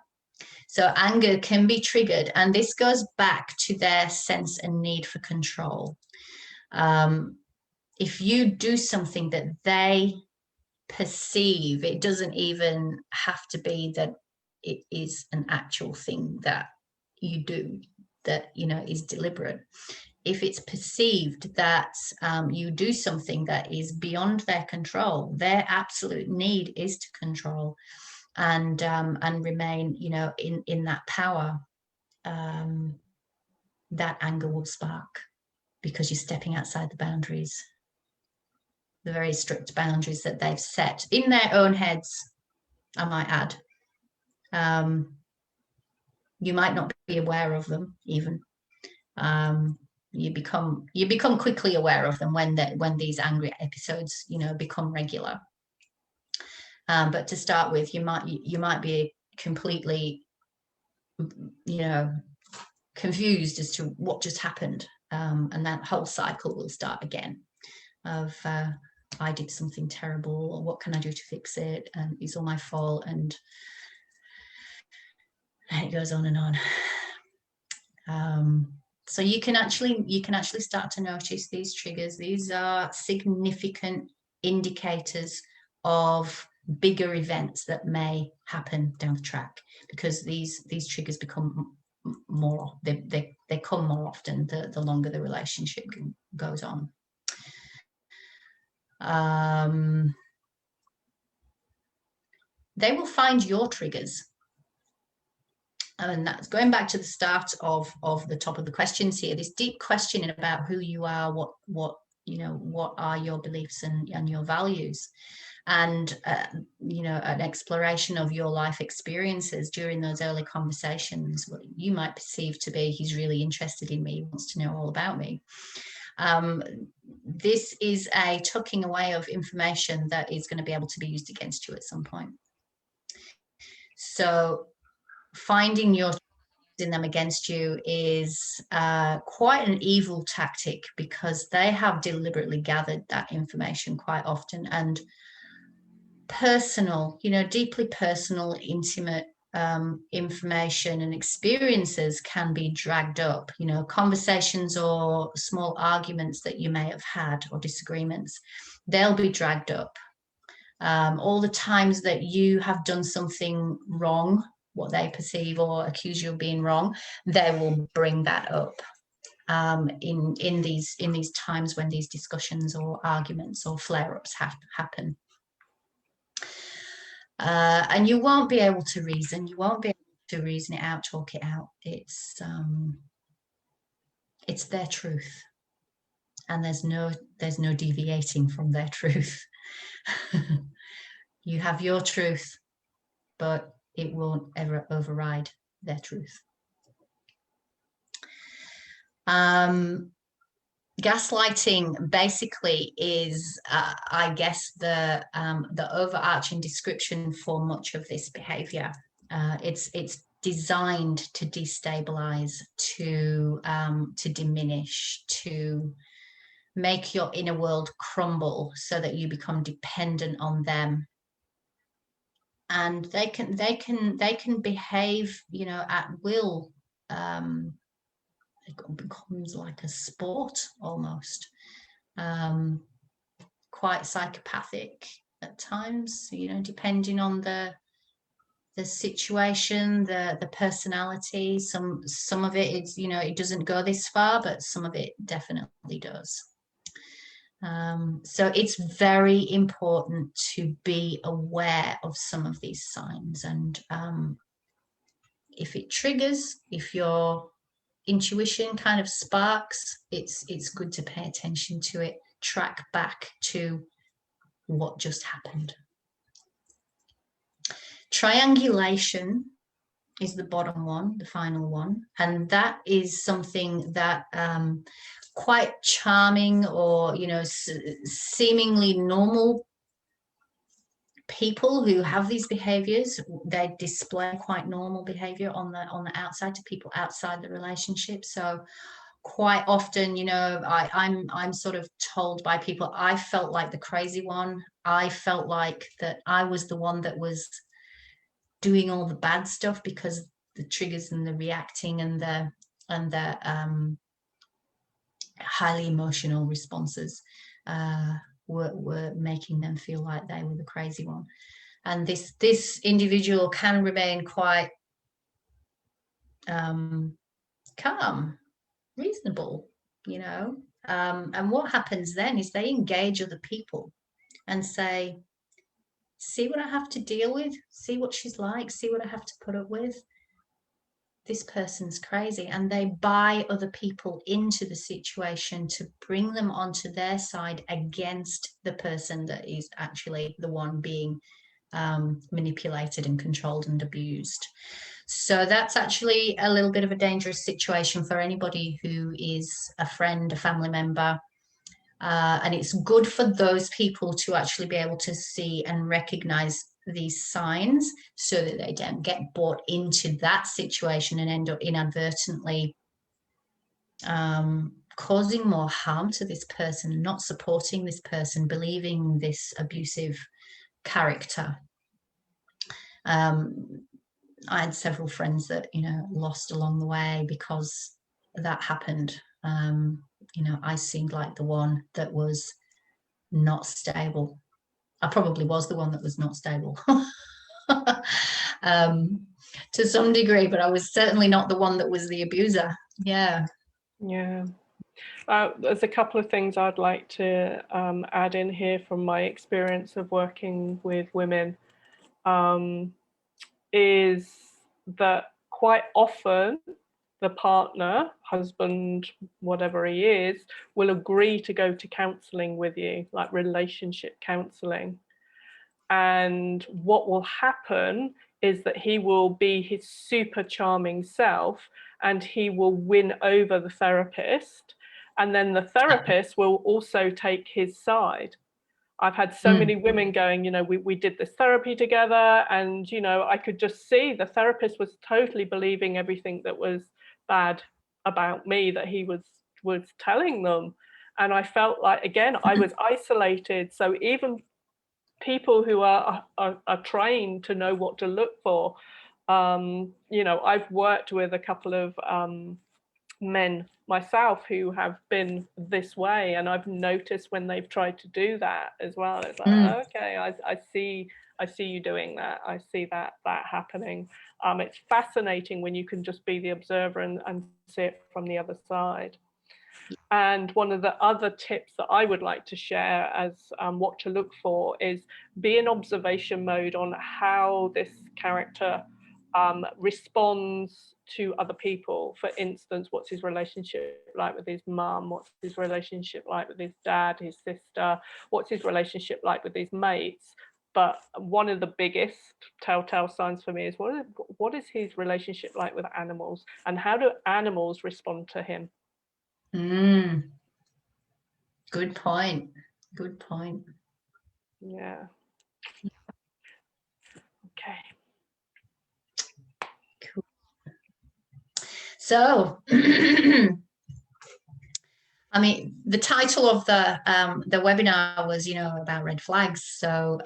So anger can be triggered, and this goes back to their sense and need for control. If you do something that they perceive, it doesn't even have to be that it is an actual thing that you do that, you know, is deliberate. If it's perceived that you do something that is beyond their control, their absolute need is to control and remain, you know, in that power, that anger will spark because you're stepping outside the boundaries, the very strict boundaries that they've set in their own heads, I might add. You might not be aware of them even. You become quickly aware of them when these angry episodes, you know, become regular. But to start with, you might be completely, you know, confused as to what just happened, and that whole cycle will start again of I did something terrible, or what can I do to fix it, and it's all my fault, and it goes on and on. So you can actually start to notice these triggers. These are significant indicators of bigger events that may happen down the track, because these triggers become more, they come more often the longer the relationship goes on. they will find your triggers. And that's going back to the start of the top of the questions here, this deep questioning about who you are, what are your beliefs and your values, and an exploration of your life experiences during those early conversations. What you might perceive to be, he's really interested in me, he wants to know all about me. This is a tucking away of information that is going to be able to be used against you at some point. So finding your in them against you is quite an evil tactic, because they have deliberately gathered that information quite often, and personal, deeply personal, intimate information and experiences can be dragged up. Conversations or small arguments that you may have had, or disagreements, they'll be dragged up. All the times that you have done something wrong, what they perceive or accuse you of being wrong, they will bring that up in these times when these discussions or arguments or flare-ups happen. And you won't be able to reason. You won't be able to reason it out, talk it out. It's their truth, and there's no deviating from their truth. You have your truth, but it won't ever override their truth. Gaslighting basically is, I guess, the overarching description for much of this behaviour. It's designed to destabilize, to diminish, to make your inner world crumble, so that you become dependent on them. And they can behave, at will. It becomes like a sport almost, quite psychopathic at times, depending on the situation, the personality. Some of it is, it doesn't go this far, but some of it definitely does. So it's very important to be aware of some of these signs, and if it triggers, if your intuition kind of sparks, it's good to pay attention to it, track back to what just happened. Triangulation is the bottom one, the final one, and that is something that quite charming, or seemingly normal people who have these behaviors, they display quite normal behavior on the outside to people outside the relationship. So quite often, I'm sort of told by people, I felt like the crazy one. I felt like that I was the one that was doing all the bad stuff, because the triggers and the reacting and the highly emotional responses were making them feel like they were the crazy one. And this individual can remain quite calm, reasonable, and what happens then is they engage other people and say, see what I have to deal with, see what she's like, see what I have to put up with. This person's crazy. And they buy other people into the situation to bring them onto their side against the person that is actually the one being manipulated and controlled and abused. So that's actually a little bit of a dangerous situation for anybody who is a friend, a family member. And it's good for those people to actually be able to see and recognize these signs, so that they don't get bought into that situation and end up inadvertently causing more harm to this person, not supporting this person, believing this abusive character. I had several friends that lost along the way because that happened. I seemed like the one that was not stable. I probably was the one that was not stable to some degree, but I was certainly not the one that was the abuser. Yeah. There's a couple of things I'd like to add in here from my experience of working with women. is that quite often the partner, husband, whatever he is, will agree to go to counselling with you, like relationship counselling. And what will happen is that he will be his super charming self and he will win over the therapist. And then the therapist will also take his side. I've had so many women going, we did this therapy together, and, I could just see the therapist was totally believing everything that was bad about me that he was telling them. And I felt like, again, I was isolated. So even people who are trained to know what to look for, I've worked with a couple of men myself who have been this way, and I've noticed when they've tried to do that as well. It's like, okay, I see you doing that. I see that happening. It's fascinating when you can just be the observer and see it from the other side. And one of the other tips that I would like to share as what to look for is be in observation mode on how this character responds to other people. For instance, what's his relationship like with his mum? What's his relationship like with his dad, his sister? What's his relationship like with his mates? But one of the biggest telltale signs for me is what is his relationship like with animals, and how do animals respond to him? Good point. Good point. Yeah. Okay. Cool. So, I mean, the title of the webinar was, about red flags. So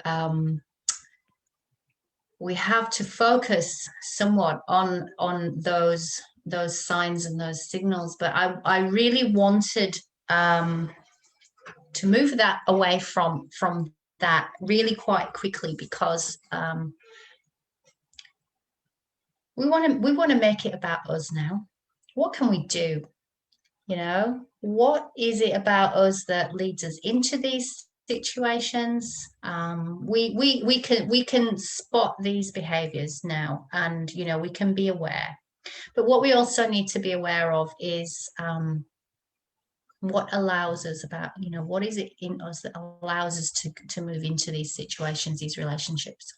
we have to focus somewhat on those signs and those signals. But I really wanted to move that away from that really quite quickly, because we want to make it about us now. What can we do? What is it about us that leads us into these situations? We can spot these behaviors now, and we can be aware. But what we also need to be aware of is what allows us what is it in us that allows us to move into these situations, these relationships.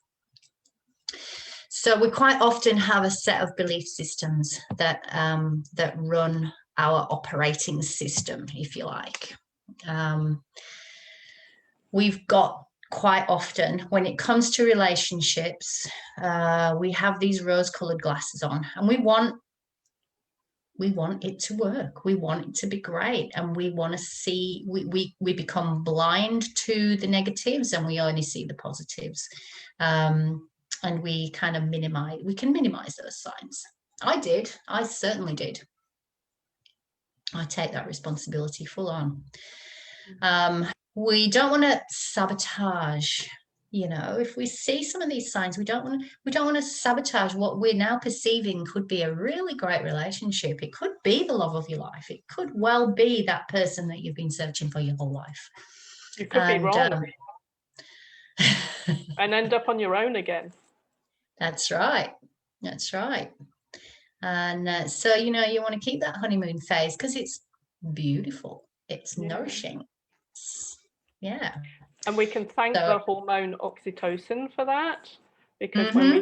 So we quite often have a set of belief systems that run our operating system, if you like. We've got quite often, when it comes to relationships, we have these rose-colored glasses on, and we want it to work. We want it to be great, and we want to see. We become blind to the negatives, and we only see the positives. And we kind of minimize those signs. I certainly did. I take that responsibility full on. We don't want to sabotage, if we see some of these signs, we don't want to sabotage what we're now perceiving could be a really great relationship. It could be the love of your life. It could well be that person that you've been searching for your whole life. You could be wrong. And end up on your own again. That's right. And so, you want to keep that honeymoon phase because it's beautiful. It's nourishing. Yeah. And we can thank the hormone oxytocin for that, because when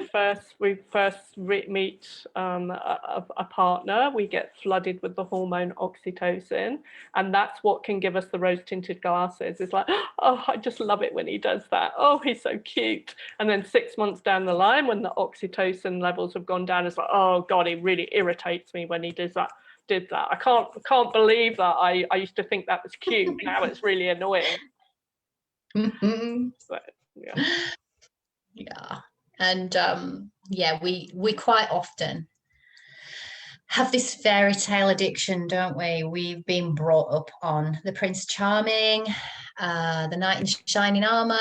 we first meet a partner, we get flooded with the hormone oxytocin, and that's what can give us the rose-tinted glasses. It's like, oh, I just love it when he does that. Oh, he's so cute. And then 6 months down the line, when the oxytocin levels have gone down, it's like, oh God, he really irritates me when he did that. I can't believe that. I used to think that was cute. Now it's really annoying. But, yeah. And we quite often have this fairy tale addiction, don't we? We've been brought up on the Prince Charming, the knight in shining armor,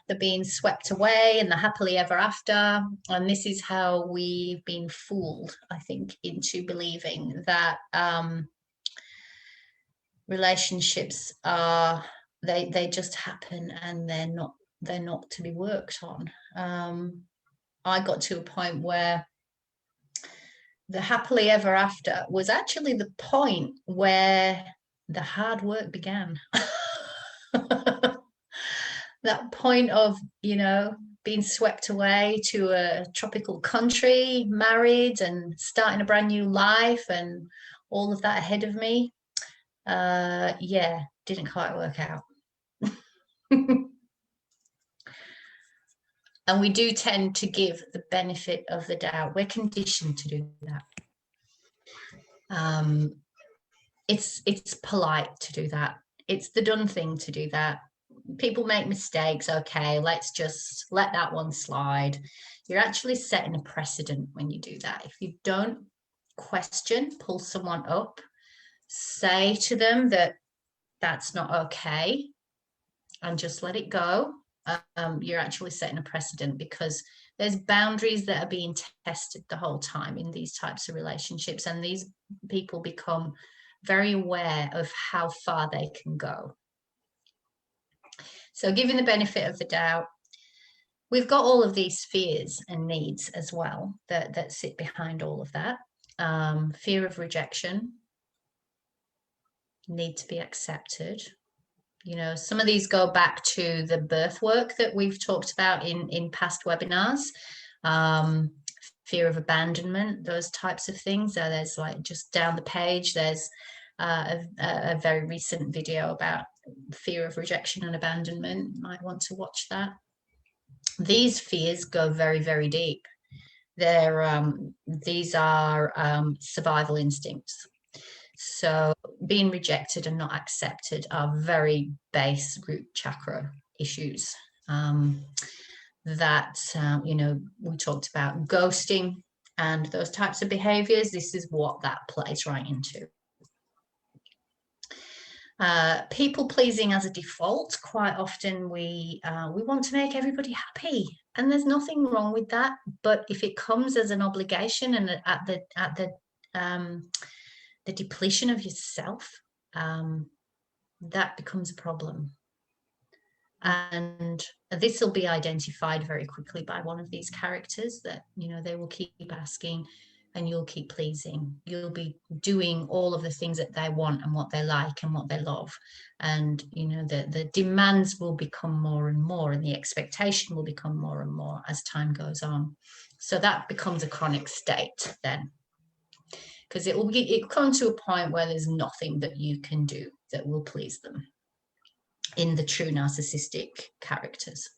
the being swept away, and the happily ever after. And this is how we've been fooled, I think, into believing that relationships are they just happen, and they're not to be worked on. I got to a point where the happily ever after was actually the point where the hard work began. That point of, you know, being swept away to a tropical country, married and starting a brand new life and all of that ahead of me. Yeah, didn't quite work out. And we do tend to give the benefit of the doubt. We're conditioned to do that. It's polite to do that. It's the done thing to do that. People make mistakes. Okay, let's just let that one slide. You're actually setting a precedent when you do that. If you don't question, pull someone up, say to them that that's not okay, and just let it go, you're actually setting a precedent, because there's boundaries that are being tested the whole time in these types of relationships, and these people become very aware of how far they can go. So giving the benefit of the doubt, we've got all of these fears and needs as well that sit behind all of that. Fear of rejection, need to be accepted. You know, some of these go back to the birth work that we've talked about in past webinars. Fear of abandonment, those types of things. So there's, like, just down the page, there's a very recent video about fear of rejection and abandonment. You might want to watch that. These fears go very, very deep. These are survival instincts. So being rejected and not accepted are very base root chakra issues that, you know, we talked about ghosting and those types of behaviors. This is what that plays right into. People pleasing as a default. Quite often we want to make everybody happy, and there's nothing wrong with that. But if it comes as an obligation and at the depletion of yourself, that becomes a problem. And this will be identified very quickly by one of these characters, that, you know, they will keep asking and you'll keep pleasing. You'll be doing all of the things that they want and what they like and what they love. And, you know, the demands will become more and more, and the expectation will become more and more as time goes on. So that becomes a chronic state then, because it'll come to a point where there's nothing that you can do that will please them in the true narcissistic characters.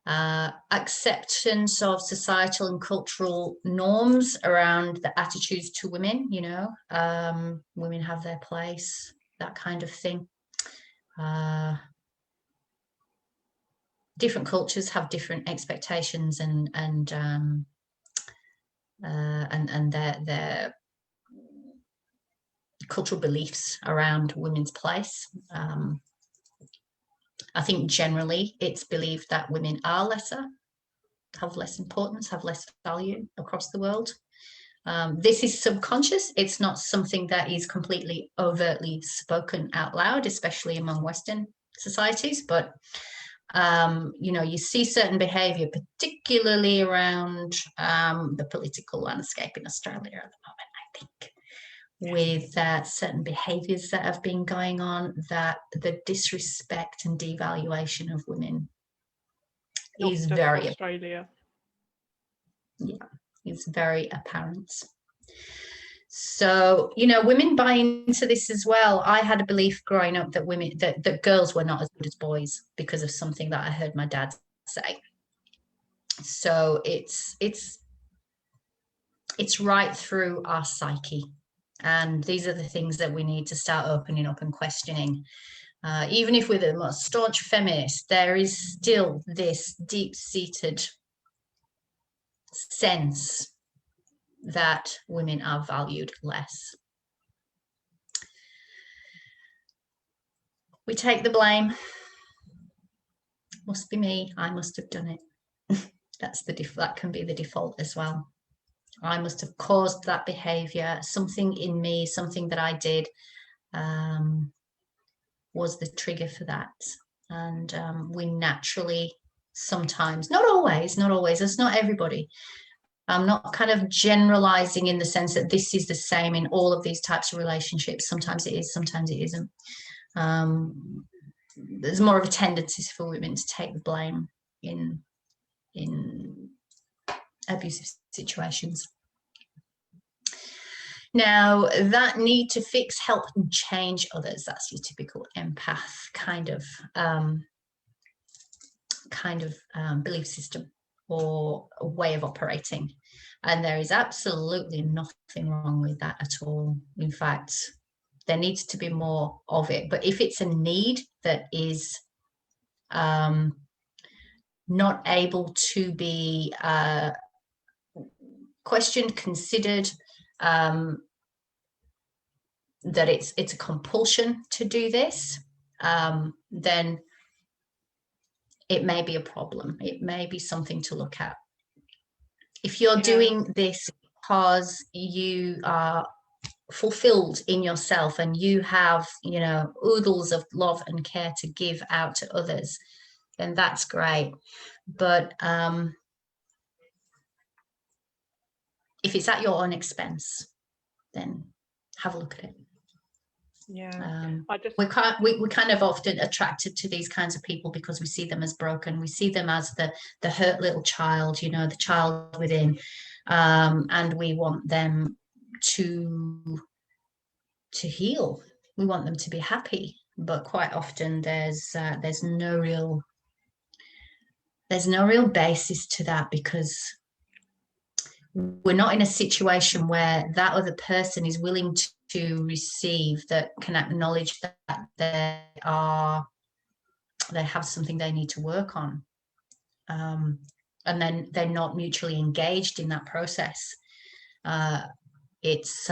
Acceptance of societal and cultural norms around the attitudes to women, you know, women have their place, that kind of thing. Different cultures have different expectations and their cultural beliefs around women's place. I think generally it's believed that women are lesser, have less importance, have less value across the world. This is subconscious. It's not something that is completely overtly spoken out loud, especially among Western societies. But, you know, you see certain behaviour, particularly around the political landscape in Australia at the moment, I think, with certain behaviours that have been going on, that the disrespect and devaluation of women is very Australia. Yeah, it's very apparent. So, you know, women buy into this as well. I had a belief growing up that women, that girls were not as good as boys because of something that I heard my dad say. So it's right through our psyche. And these are the things that we need to start opening up and questioning. Even if we're the most staunch feminist, there is still this deep-seated sense that women are valued less. We take the blame. Must be me. I must have done it. That can be the default as well. I must have caused that behavior. Something in me, something that I did, was the trigger for that. And we naturally sometimes. Not always, not always. It's not everybody. I'm not kind of generalizing in the sense that this is the same in all of these types of relationships. Sometimes it is, sometimes it isn't. There's more of a tendency for women to take the blame in abusive situations. Now, that need to fix, help, and change others, that's your typical empath kind of belief system or a way of operating. And there is absolutely nothing wrong with that at all. In fact, there needs to be more of it. But if it's a need that is not able to be questioned, considered, that it's a compulsion to do this, then it may be a problem. It may be something to look at. If you're doing this because you are fulfilled in yourself and you have, you know, oodles of love and care to give out to others, then that's great. But if it's at your own expense, then have a look at it. Yeah, we're kind of often attracted to these kinds of people because we see them as broken. We see them as the hurt little child, you know, the child within, and we want them to heal. We want them to be happy, but quite often there's no real basis to that, because we're not in a situation where that other person is willing to receive, that can acknowledge that they have something they need to work on, and then they're not mutually engaged in that process. It's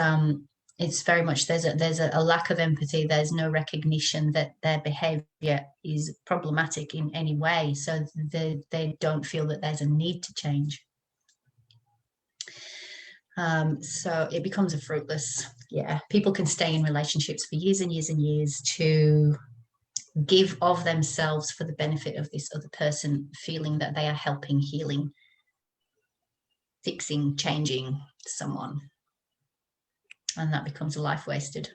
very much there's a lack of empathy. There's no recognition that their behavior is problematic in any way, so they don't feel that there's a need to change. So it becomes a fruitless, people can stay in relationships for years and years and years to give of themselves for the benefit of this other person, feeling that they are helping, healing, fixing, changing someone. And that becomes a life wasted.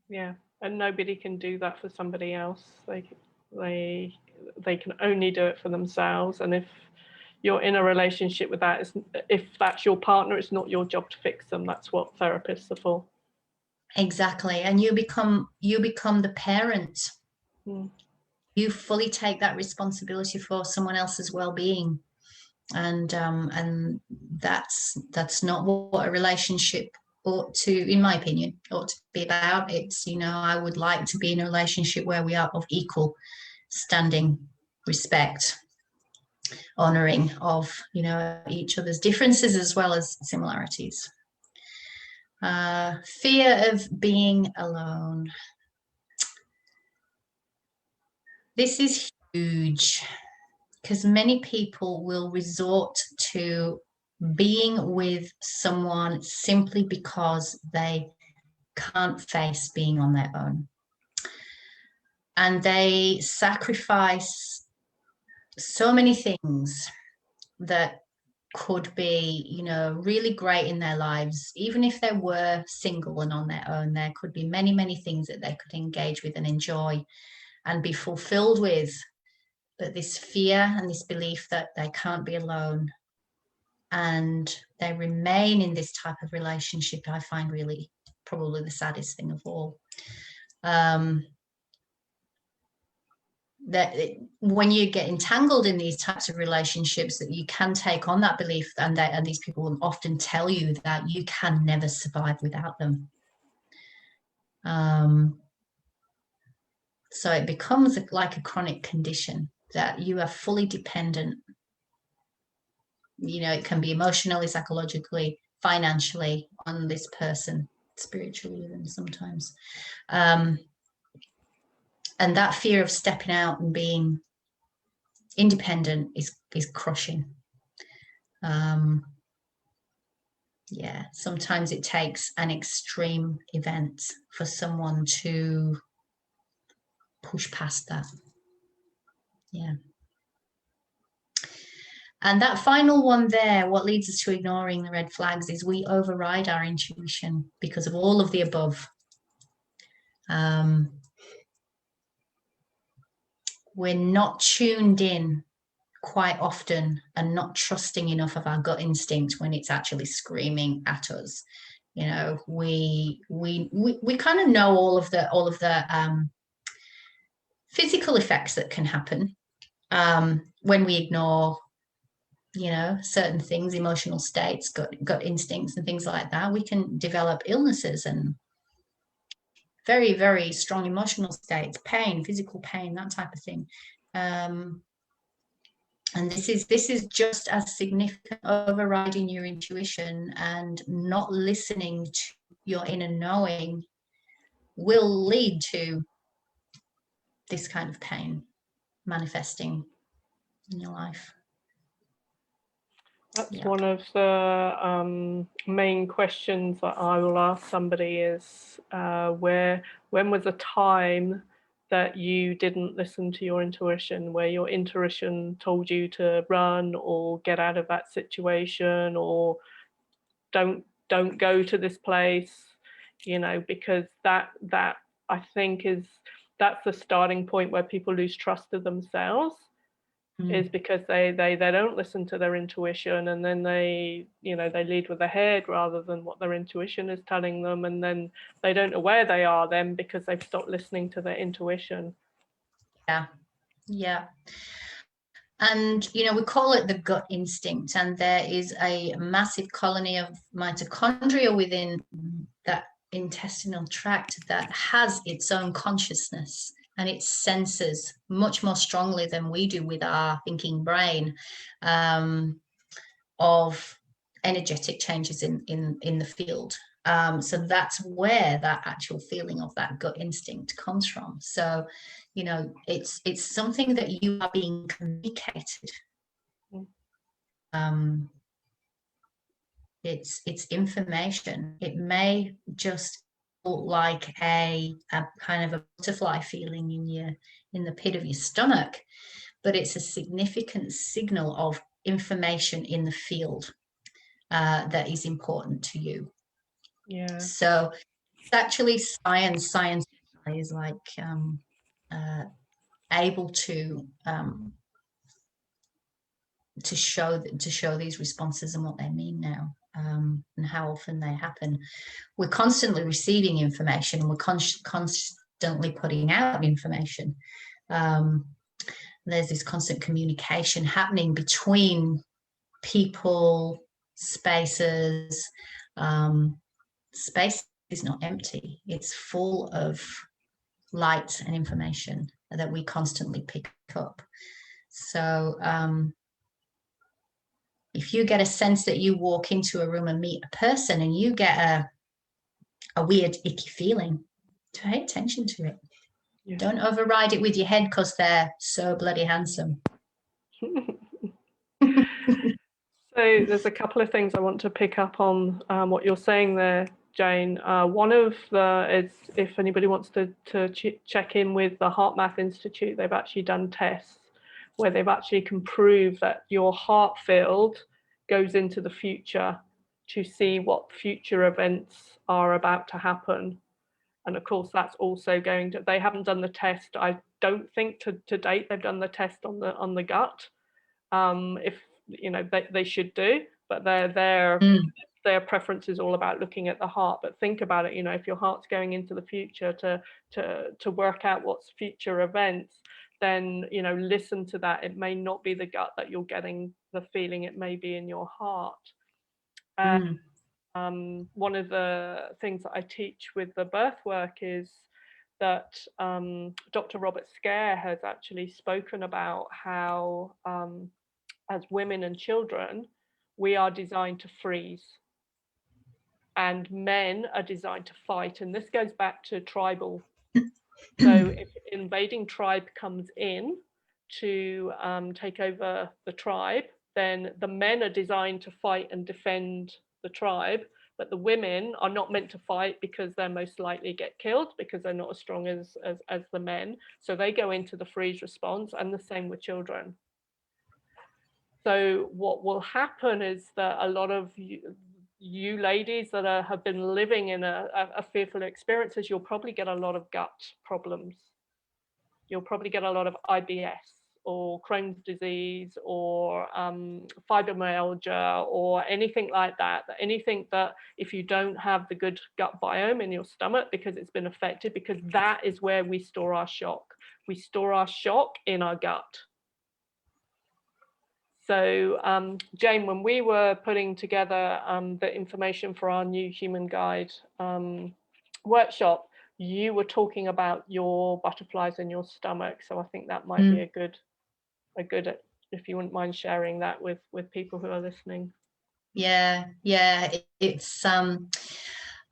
Yeah, and nobody can do that for somebody else. They can only do it for themselves. And if you're in a relationship with that, if that's your partner, it's not your job to fix them. That's what therapists are for. Exactly. And you become the parent. You fully take that responsibility for someone else's well-being, and that's not what a relationship ought to, in my opinion, ought to be about. It's, you know, I would like to be in a relationship where we are of equal standing, respect, honoring of, you know, each other's differences as well as similarities. Fear of being alone. This is huge, because many people will resort to being with someone simply because they can't face being on their own. And they sacrifice so many things that could be, you know, really great in their lives. Even if they were single and on their own, there could be many, many things that they could engage with and enjoy and be fulfilled with. But this fear and this belief that they can't be alone, and they remain in this type of relationship, I find really probably the saddest thing of all. That when you get entangled in these types of relationships, that you can take on that belief, and these people will often tell you that you can never survive without them. So it becomes like a chronic condition that you are fully dependent. You know, it can be emotionally, psychologically, financially on this person, spiritually even sometimes. And that fear of stepping out and being independent is crushing. Yeah, sometimes it takes an extreme event for someone to push past that. Yeah. And that final one there, what leads us to ignoring the red flags is we override our intuition because of all of the above. We're not tuned in quite often and not trusting enough of our gut instinct when it's actually screaming at us. You know, we kind of know all of the physical effects that can happen when we ignore, you know, certain things, emotional states, gut instincts and things like that. We can develop illnesses and very, very strong emotional states, pain, physical pain, that type of thing. And this is just as significant. Overriding your intuition and not listening to your inner knowing will lead to this kind of pain manifesting in your life. That's one of the main questions that I will ask somebody is when was a time that you didn't listen to your intuition, where your intuition told you to run or get out of that situation or don't go to this place, you know, because that I think that's the starting point where people lose trust of themselves. Is because they don't listen to their intuition, and then they lead with their head rather than what their intuition is telling them, and then they don't know where they are then because they've stopped listening to their intuition. Yeah. And, you know, we call it the gut instinct, and there is a massive colony of mitochondria within that intestinal tract that has its own consciousness, and it senses much more strongly than we do with our thinking brain of energetic changes in the field. So that's where that actual feeling of that gut instinct comes from. So, you know, it's something that you are being communicated. It's information. It may just feel like a kind of a butterfly feeling in the pit of your stomach, but it's a significant signal of information in the field that is important to you. Yeah. So it's actually science. Science is like able to show these responses and what they mean now, and how often they happen. We're constantly receiving information, and we're constantly putting out information. There's this constant communication happening between people, spaces. Space is not empty. It's full of light and information that we constantly pick up. So if you get a sense that you walk into a room and meet a person and you get a weird, icky feeling, pay attention to it. Yeah. Don't override it with your head because they're so bloody handsome. So there's a couple of things I want to pick up on what you're saying there, Jane. One of is if anybody wants to check in with the Heart Math Institute, they've actually done tests where they've actually can prove that your heart field goes into the future to see what future events are about to happen. And of course, that's also going to, they haven't done the test. I don't think to date they've done the test on the gut. If you know, they should do, but their preference is all about looking at the heart. But think about it, you know, if your heart's going into the future to work out what's future events, then, you know, listen to that. It may not be the gut that you're getting the feeling, it may be in your heart. One of the things that I teach with the birth work is that Dr. Robert Scare has actually spoken about how as women and children, we are designed to freeze and men are designed to fight. And this goes back to tribal. So if invading tribe comes in to take over the tribe, then the men are designed to fight and defend the tribe, but the women are not meant to fight because they're most likely get killed because they're not as strong as the men. So they go into the freeze response, and the same with children. So what will happen is that a lot of you ladies that have been living in a fearful experiences, you'll probably get a lot of gut problems. You'll probably get a lot of IBS or Crohn's disease or fibromyalgia or anything like that. Anything that if you don't have the good gut biome in your stomach because it's been affected, because that is where we store our shock. We store our shock in our gut. So Jane, when we were putting together the information for our new Human Guide workshop, you were talking about your butterflies in your stomach. So I think that might be a good, if you wouldn't mind sharing that with people who are listening. Yeah, it's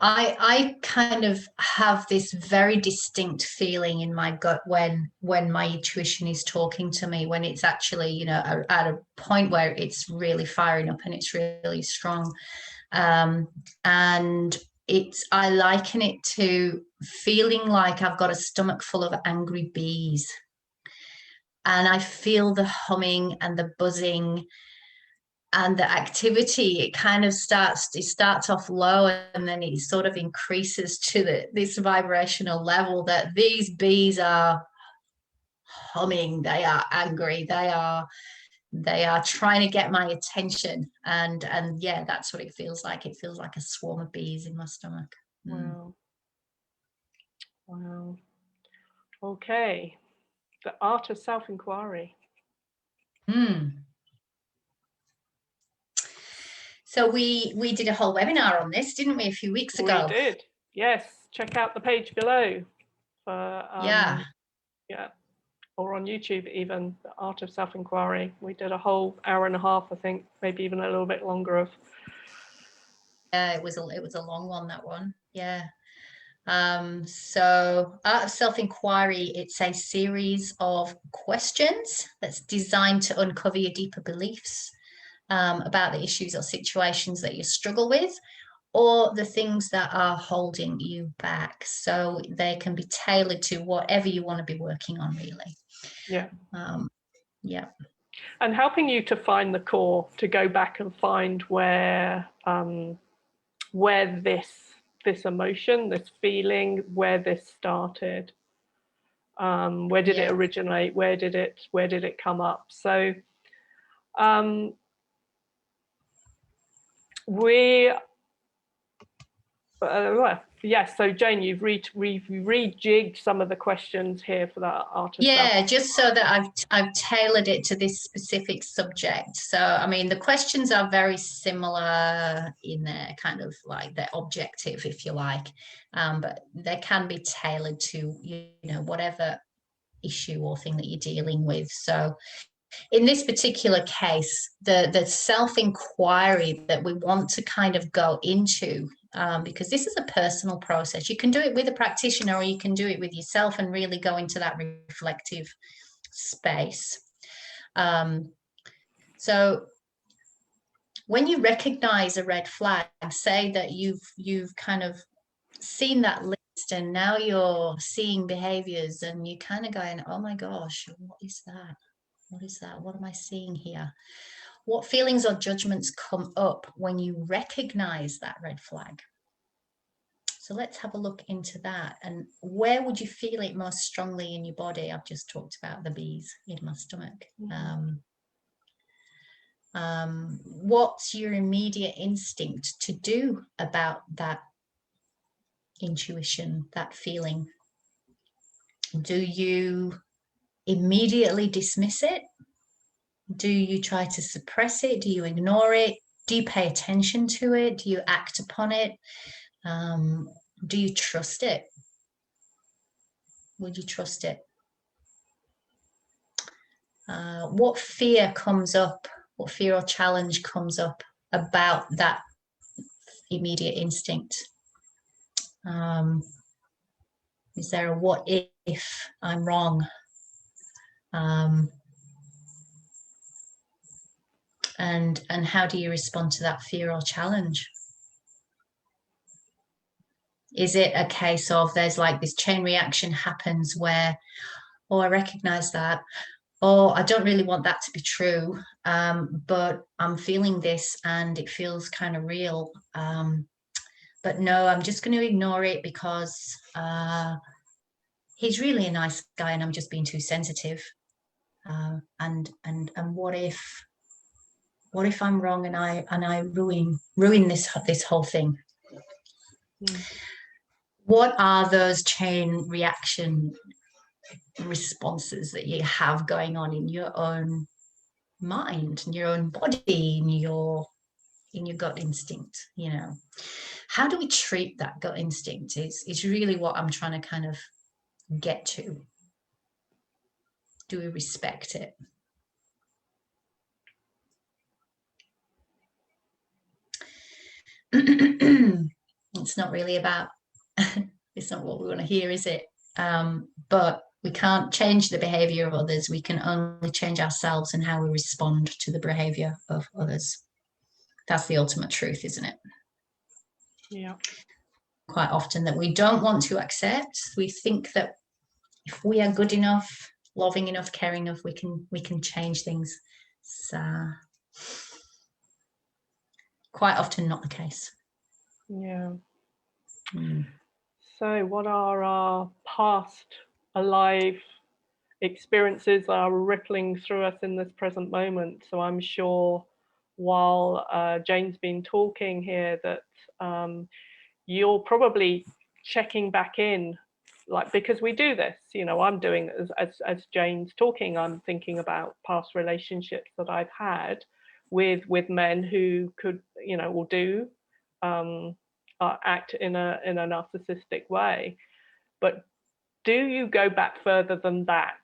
I kind of have this very distinct feeling in my gut when my intuition is talking to me, when it's actually, you know, at a point where it's really firing up and it's really strong. And I liken it to feeling like I've got a stomach full of angry bees. And I feel the humming and the buzzing and the activity. It kind of starts off low and then it sort of increases to this vibrational level that these bees are humming, they are angry, they are trying to get my attention. And yeah, that's what it feels like. It feels like a swarm of bees in my stomach. Wow. Wow. Okay. The art of self-inquiry. So we did a whole webinar on this, didn't we, a few weeks ago? We did. Yes. Check out the page below for yeah, or on YouTube even, the art of self-inquiry. We did a whole hour and a half, I think, maybe even a little bit longer of. Yeah, it was a long one, that one. Yeah. So art of self-inquiry, it's a series of questions that's designed to uncover your deeper beliefs about the issues or situations that you struggle with, or the things that are holding you back. So they can be tailored to whatever you want to be working on, really. Yeah. Yeah. And helping you to find the core, to go back and find where this emotion, this feeling, where this started, where did it originate, where did it come up. So yes, so Jane, you've rejigged some of the questions here for that art of self. Just so that I've tailored it to this specific subject. So I mean, the questions are very similar in their kind of like their objective, if you like, but they can be tailored to, you know, whatever issue or thing that you're dealing with. So in this particular case, the self-inquiry that we want to kind of go into, because this is a personal process. You can do it with a practitioner or you can do it with yourself and really go into that reflective space. So when you recognize a red flag, say that you've kind of seen that list and now you're seeing behaviors and you're kind of going, oh my gosh, what is that? What is that? What am I seeing here? What feelings or judgments come up when you recognize that red flag? So let's have a look into that. And where would you feel it most strongly in your body? I've just talked about the bees in my stomach. What's your immediate instinct to do about that intuition, that feeling? Do you immediately dismiss it? Do you try to suppress it? Do you ignore it? Do you pay attention to it? Do you act upon it? Do you trust it? Would you trust it? What fear comes up? What fear or challenge comes up about that immediate instinct? Is there a what if I'm wrong? And how do you respond to that fear or challenge? Is it a case of there's like this chain reaction happens where, oh, I recognize that. or I don't really want that to be true, but I'm feeling this and it feels kind of real. But no, I'm just going to ignore it because he's really a nice guy and I'm just being too sensitive. And what if I'm wrong and I ruin this whole thing? What are those chain reaction responses that you have going on in your own mind, in your own body, in your gut instinct? You know, how do we treat that gut instinct is really what I'm trying to kind of get to. Do we respect it? It's not really about it's not what we want to hear, is it? But we can't change the behavior of others. We can only change ourselves and how we respond to the behavior of others. That's the ultimate truth, isn't it? Yeah. Quite often that we don't want to accept. We think that if we are good enough, loving enough, caring enough, we can change things. It's quite often not the case. Yeah. So what are our past alive experiences are rippling through us in this present moment? So I'm sure while Jane's been talking here that you're probably checking back in, like, because we do this, you know, I'm doing as Jane's talking, I'm thinking about past relationships that I've had with men who could, you know, will do act in a narcissistic way. But do you go back further than that?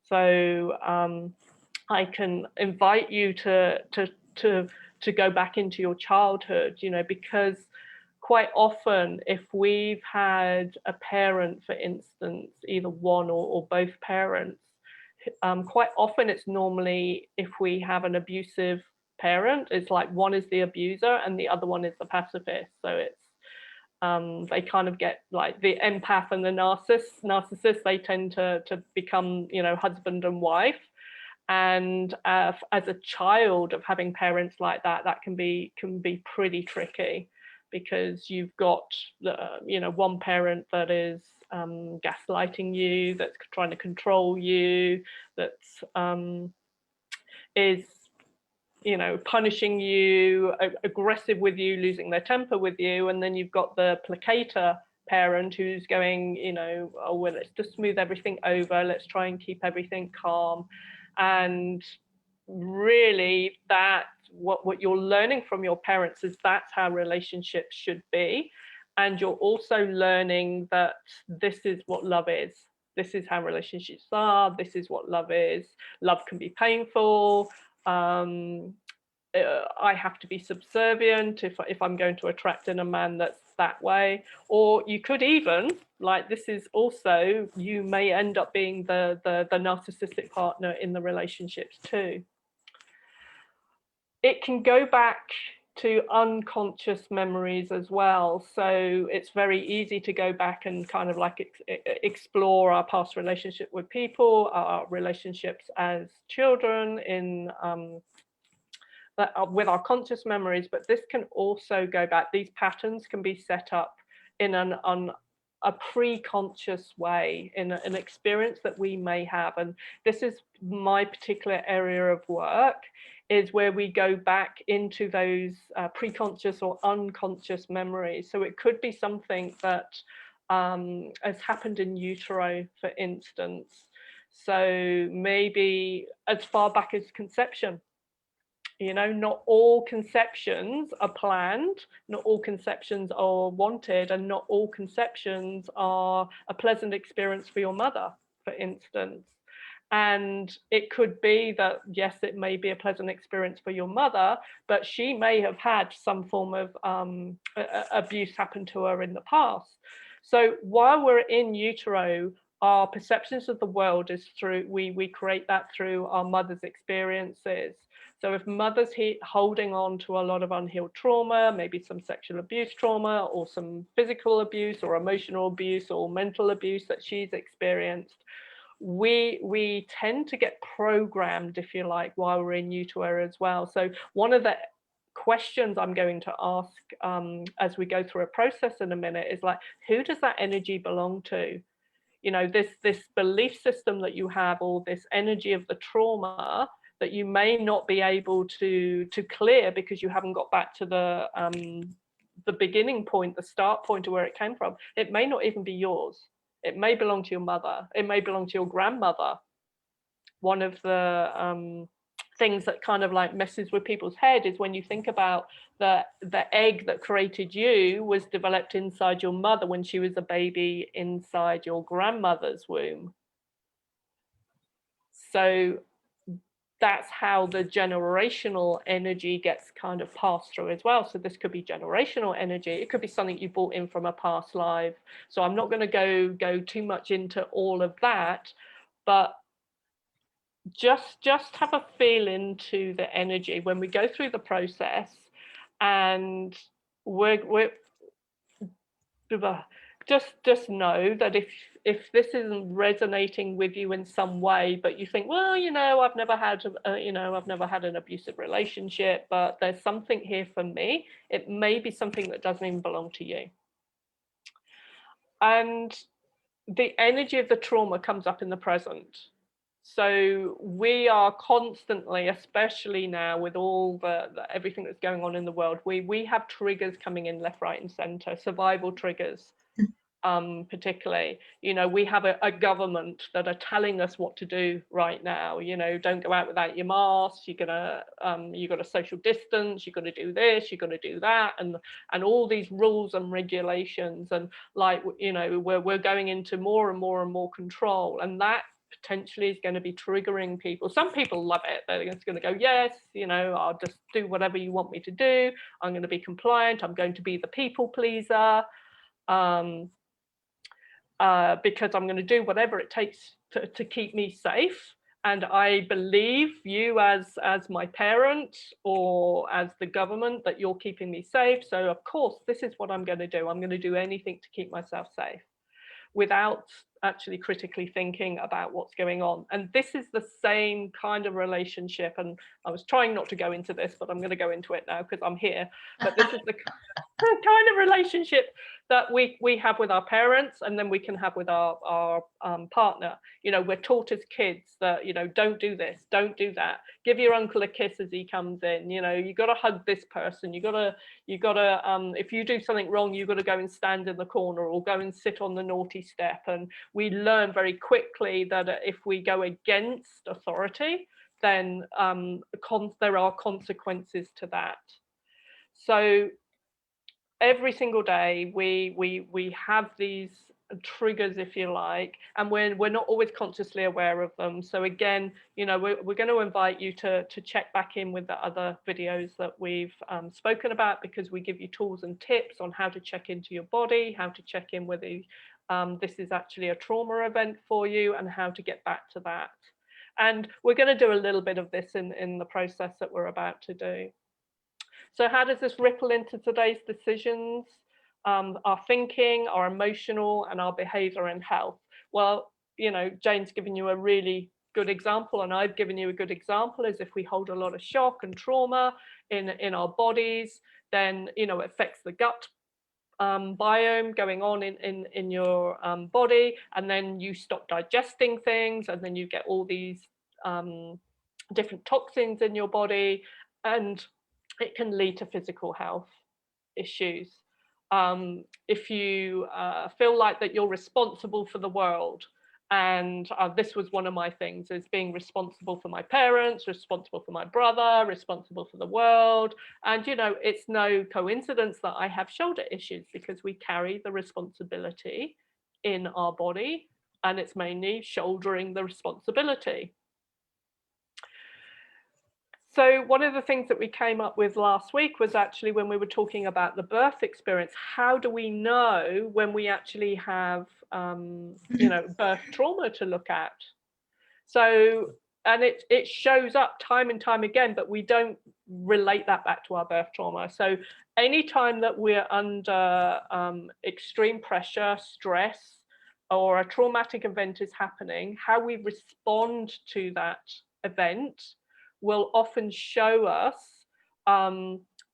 So I can invite you to go back into your childhood, you know, because quite often if we've had a parent, for instance, either one or both parents, quite often it's normally if we have an abusive parent, it's like one is the abuser and the other one is the pacifist. So it's they kind of get like the empath and the narcissist, they tend to become, you know, husband and wife. And as a child of having parents like that, that can be pretty tricky, because you've got you know, one parent that is gaslighting you, that's trying to control you, that's is, you know, punishing you, aggressive with you, losing their temper with you. And then you've got the placator parent who's going, you know, oh, well, let's just smooth everything over, let's try and keep everything calm. And really, that what you're learning from your parents is that's how relationships should be. And you're also learning that this is what love is. This is how relationships are. This is what love is. Love can be painful. I have to be subservient if I'm going to attract in a man that's that way. Or you could even, like, this is also, you may end up being the narcissistic partner in the relationships too. It can go back to unconscious memories as well. So it's very easy to go back and kind of like explore our past relationship with people, our relationships as children in with our conscious memories. But this can also go back. These patterns can be set up in a pre-conscious way, in an experience that we may have. And this is my particular area of work, is where we go back into those pre-conscious or unconscious memories. So it could be something that has happened in utero, for instance. So maybe as far back as conception. You know, not all conceptions are planned, not all conceptions are wanted, and not all conceptions are a pleasant experience for your mother, for instance. And it could be that, yes, it may be a pleasant experience for your mother, but she may have had some form of abuse happen to her in the past. So while we're in utero, our perceptions of the world is through, we create that through our mother's experiences. So if mother's holding on to a lot of unhealed trauma, maybe some sexual abuse trauma or some physical abuse or emotional abuse or mental abuse that she's experienced, we tend to get programmed, if you like, while we're in utero as well. So one of the questions I'm going to ask as we go through a process in a minute is like, who does that energy belong to? You know, this belief system that you have, or this energy of the trauma that you may not be able to clear because you haven't got back to the beginning point, the start point of where it came from. It may not even be yours. It may belong to your mother. It may belong to your grandmother. One of the things that kind of like messes with people's head is when you think about the egg that created you was developed inside your mother when she was a baby inside your grandmother's womb. So that's how the generational energy gets kind of passed through as well. So this could be generational energy. It could be something you brought in from a past life. So I'm not going to go too much into all of that, but just have a feel into the energy when we go through the process, and we're just know that if this isn't resonating with you in some way, but you think, well, you know, I've never had an abusive relationship, but there's something here for me, it may be something that doesn't even belong to you. And the energy of the trauma comes up in the present. So we are constantly, especially now with all the everything that's going on in the world, we have triggers coming in left, right, and center, survival triggers. Particularly, you know, we have a government that are telling us what to do right now. You know, don't go out without your mask. You got to social distance. You got to do this. You got to do that, and all these rules and regulations. And like, you know, we're going into more and more and more control, and that potentially is going to be triggering people. Some people love it. They're just going to go, yes, you know, I'll just do whatever you want me to do. I'm going to be compliant. I'm going to be the people pleaser. Because I'm going to do whatever it takes to keep me safe. And I believe you as my parent or as the government that you're keeping me safe. So of course, this is what I'm going to do. I'm going to do anything to keep myself safe without actually critically thinking about what's going on. And this is the same kind of relationship. And I was trying not to go into this, but I'm going to go into it now because I'm here. But this is the kind of relationship that we have with our parents, and then we can have with our partner. You know, we're taught as kids that, you know, don't do this, don't do that. Give your uncle a kiss as he comes in. You know, you got to hug this person. You got to if you do something wrong, you got to go and stand in the corner or go and sit on the naughty step. And we learn very quickly that if we go against authority, then there are consequences to that. So every single day we have these triggers, if you like, and we're not always consciously aware of them. So again, you know, we're going to invite you to check back in with the other videos that we've spoken about, because we give you tools and tips on how to check into your body, how to check in whether this is actually a trauma event for you, and how to get back to that. And we're going to do a little bit of this in the process that we're about to do. So how does this ripple into today's decisions, our thinking, our emotional, and our behavior and health? Well, you know, Jane's given you a really good example, and I've given you a good example, is if we hold a lot of shock and trauma in our bodies, then, you know, it affects the gut biome going on in your body, and then you stop digesting things, and then you get all these different toxins in your body, and it can lead to physical health issues. If you feel like that you're responsible for the world, and this was one of my things, is being responsible for my parents, responsible for my brother, responsible for the world. And, you know, it's no coincidence that I have shoulder issues, because we carry the responsibility in our body, and it's mainly shouldering the responsibility. So one of the things that we came up with last week was actually when we were talking about the birth experience, how do we know when we actually have, you know, birth trauma to look at? So, and it shows up time and time again, but we don't relate that back to our birth trauma. So anytime that we're under extreme pressure, stress, or a traumatic event is happening, how we respond to that event will often show us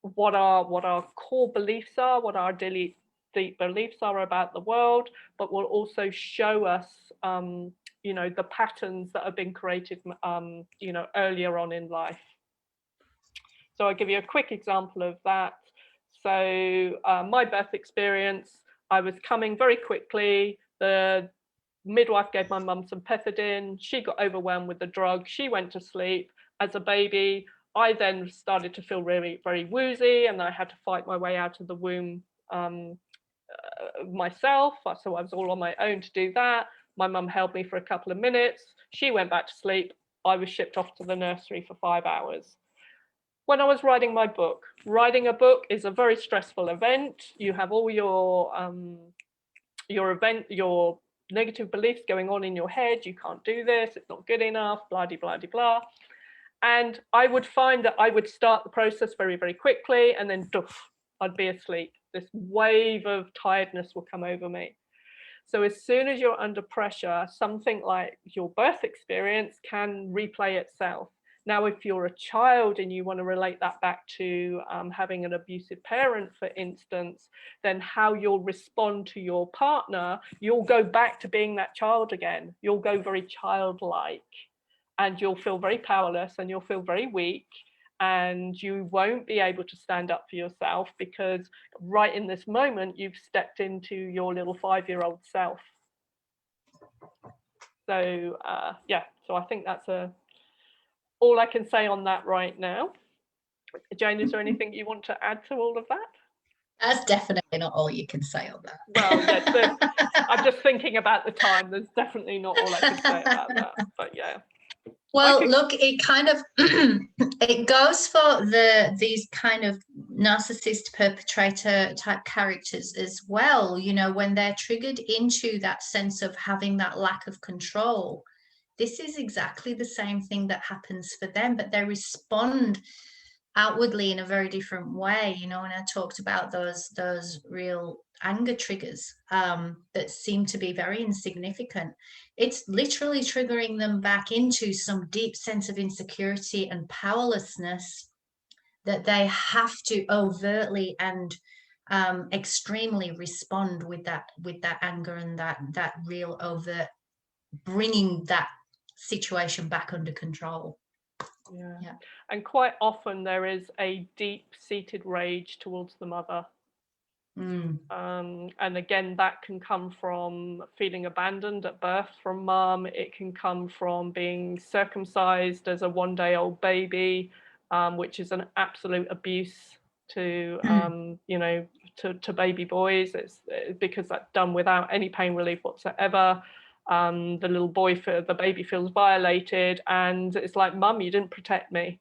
what our core beliefs are, what our deep beliefs are about the world, but will also show us the patterns that have been created earlier on in life. So I'll give you a quick example of that. So my birth experience, I was coming very quickly. The midwife gave my mum some pethidine. She got overwhelmed with the drug. She went to sleep. As a baby, I then started to feel really very woozy, and I had to fight my way out of the womb myself. So I was all on my own to do that. My mum held me for a couple of minutes. She went back to sleep. I was shipped off to the nursery for 5 hours. When I was writing my book, writing a book is a very stressful event. You have all your negative beliefs going on in your head. You can't do this, it's not good enough, blah, blah, blah, blah. And I would find that I would start the process very, very quickly, and then doof, I'd be asleep. This wave of tiredness will come over me. So as soon as you're under pressure, something like your birth experience can replay itself. Now, if you're a child and you want to relate that back to having an abusive parent, for instance, then how you'll respond to your partner, you'll go back to being that child again. You'll go very childlike, and you'll feel very powerless, and you'll feel very weak, and you won't be able to stand up for yourself, because right in this moment, you've stepped into your little 5-year-old self. So so I think that's all I can say on that right now. Jane, is there anything you want to add to all of that? That's definitely not all you can say on that. Well, yes, I'm just thinking about the time. There's definitely not all I can say about that, but yeah. Well, look, it kind of it goes for these kind of narcissist perpetrator type characters as well. You know, when they're triggered into that sense of having that lack of control, this is exactly the same thing that happens for them, but they respond outwardly in a very different way. You know, and I talked about those real anger triggers that seem to be very insignificant. It's literally triggering them back into some deep sense of insecurity and powerlessness that they have to overtly and extremely respond with that anger and that real overt bringing that situation back under control. Yeah. And quite often there is a deep-seated rage towards the mother. And again, that can come from feeling abandoned at birth from mum. It can come from being circumcised as a 1-day-old baby, which is an absolute abuse to to baby boys. It's because that's done without any pain relief whatsoever. The little boy, the baby feels violated, and it's like, mum, you didn't protect me.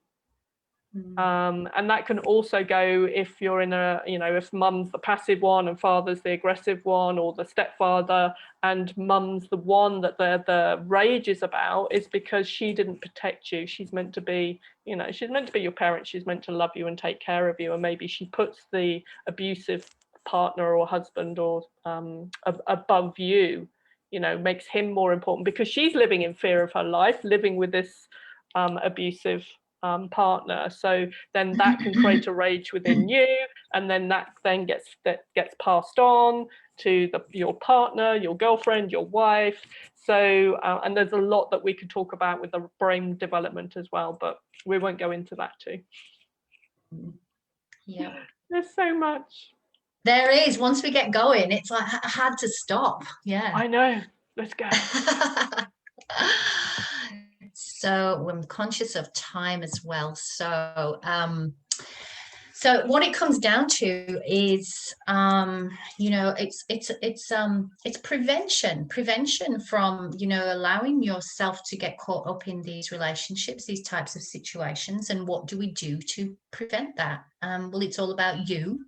And that can also go if you're in if mum's the passive one and father's the aggressive one, or the stepfather, and mum's the one that the rage is about, is because she didn't protect you. She's meant to be, she's meant to be your parent. She's meant to love you and take care of you. And maybe she puts the abusive partner or husband or above you, makes him more important, because she's living in fear of her life, living with this abusive partner. So then that can create a rage within you, and then that then gets passed on to your partner, your girlfriend, your wife. So and there's a lot that we could talk about with the brain development as well, but we won't go into that too. Yeah, there's so much. There is. Once we get going, it's like hard to stop. Yeah, I know. Let's go. So I'm conscious of time as well. So so what it comes down to is it's prevention from allowing yourself to get caught up in these relationships, these types of situations. And what do we do to prevent that? Well, it's all about you,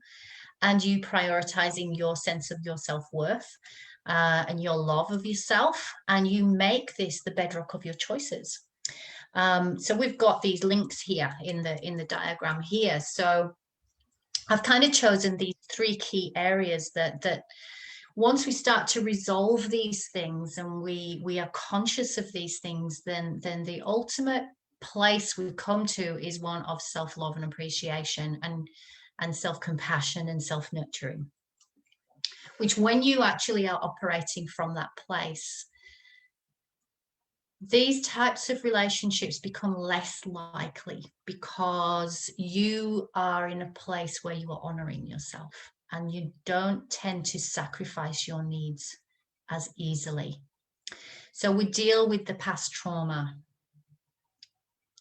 and you prioritizing your sense of your self-worth and your love of yourself, and you make this the bedrock of your choices. So we've got these links here in the diagram here. So I've kind of chosen these 3 key areas that once we start to resolve these things and we are conscious of these things, then the ultimate place we come to is one of self-love and appreciation and self-compassion and self-nurturing, which when you actually are operating from that place, these types of relationships become less likely because you are in a place where you are honoring yourself and you don't tend to sacrifice your needs as easily. So we deal with the past trauma.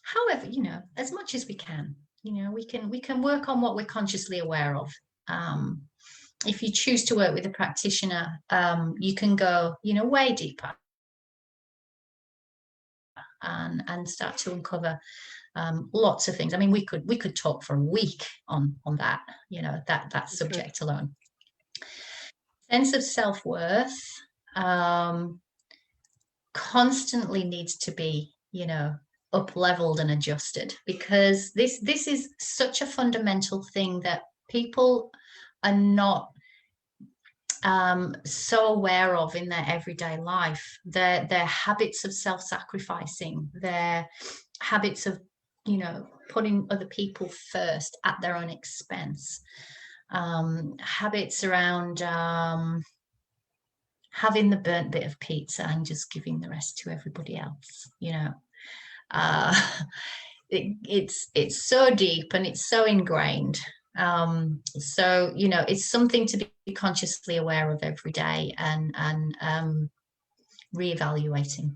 However, you know, as much as we can, you know, we can work on what we're consciously aware of. If you choose to work with a practitioner, you can go, you know, way deeper and start to uncover lots of things. I mean, we could talk for a week on that, you know, that subject alone. Sense of self-worth constantly needs to be, you know, up leveled and adjusted, because this is such a fundamental thing that people are not so aware of in their everyday life. Their habits of self-sacrificing, their habits of, you know, putting other people first at their own expense, habits around having the burnt bit of pizza and just giving the rest to everybody else, you know. It's so deep and it's so ingrained. So, you know, it's something to be consciously aware of every day and reevaluating.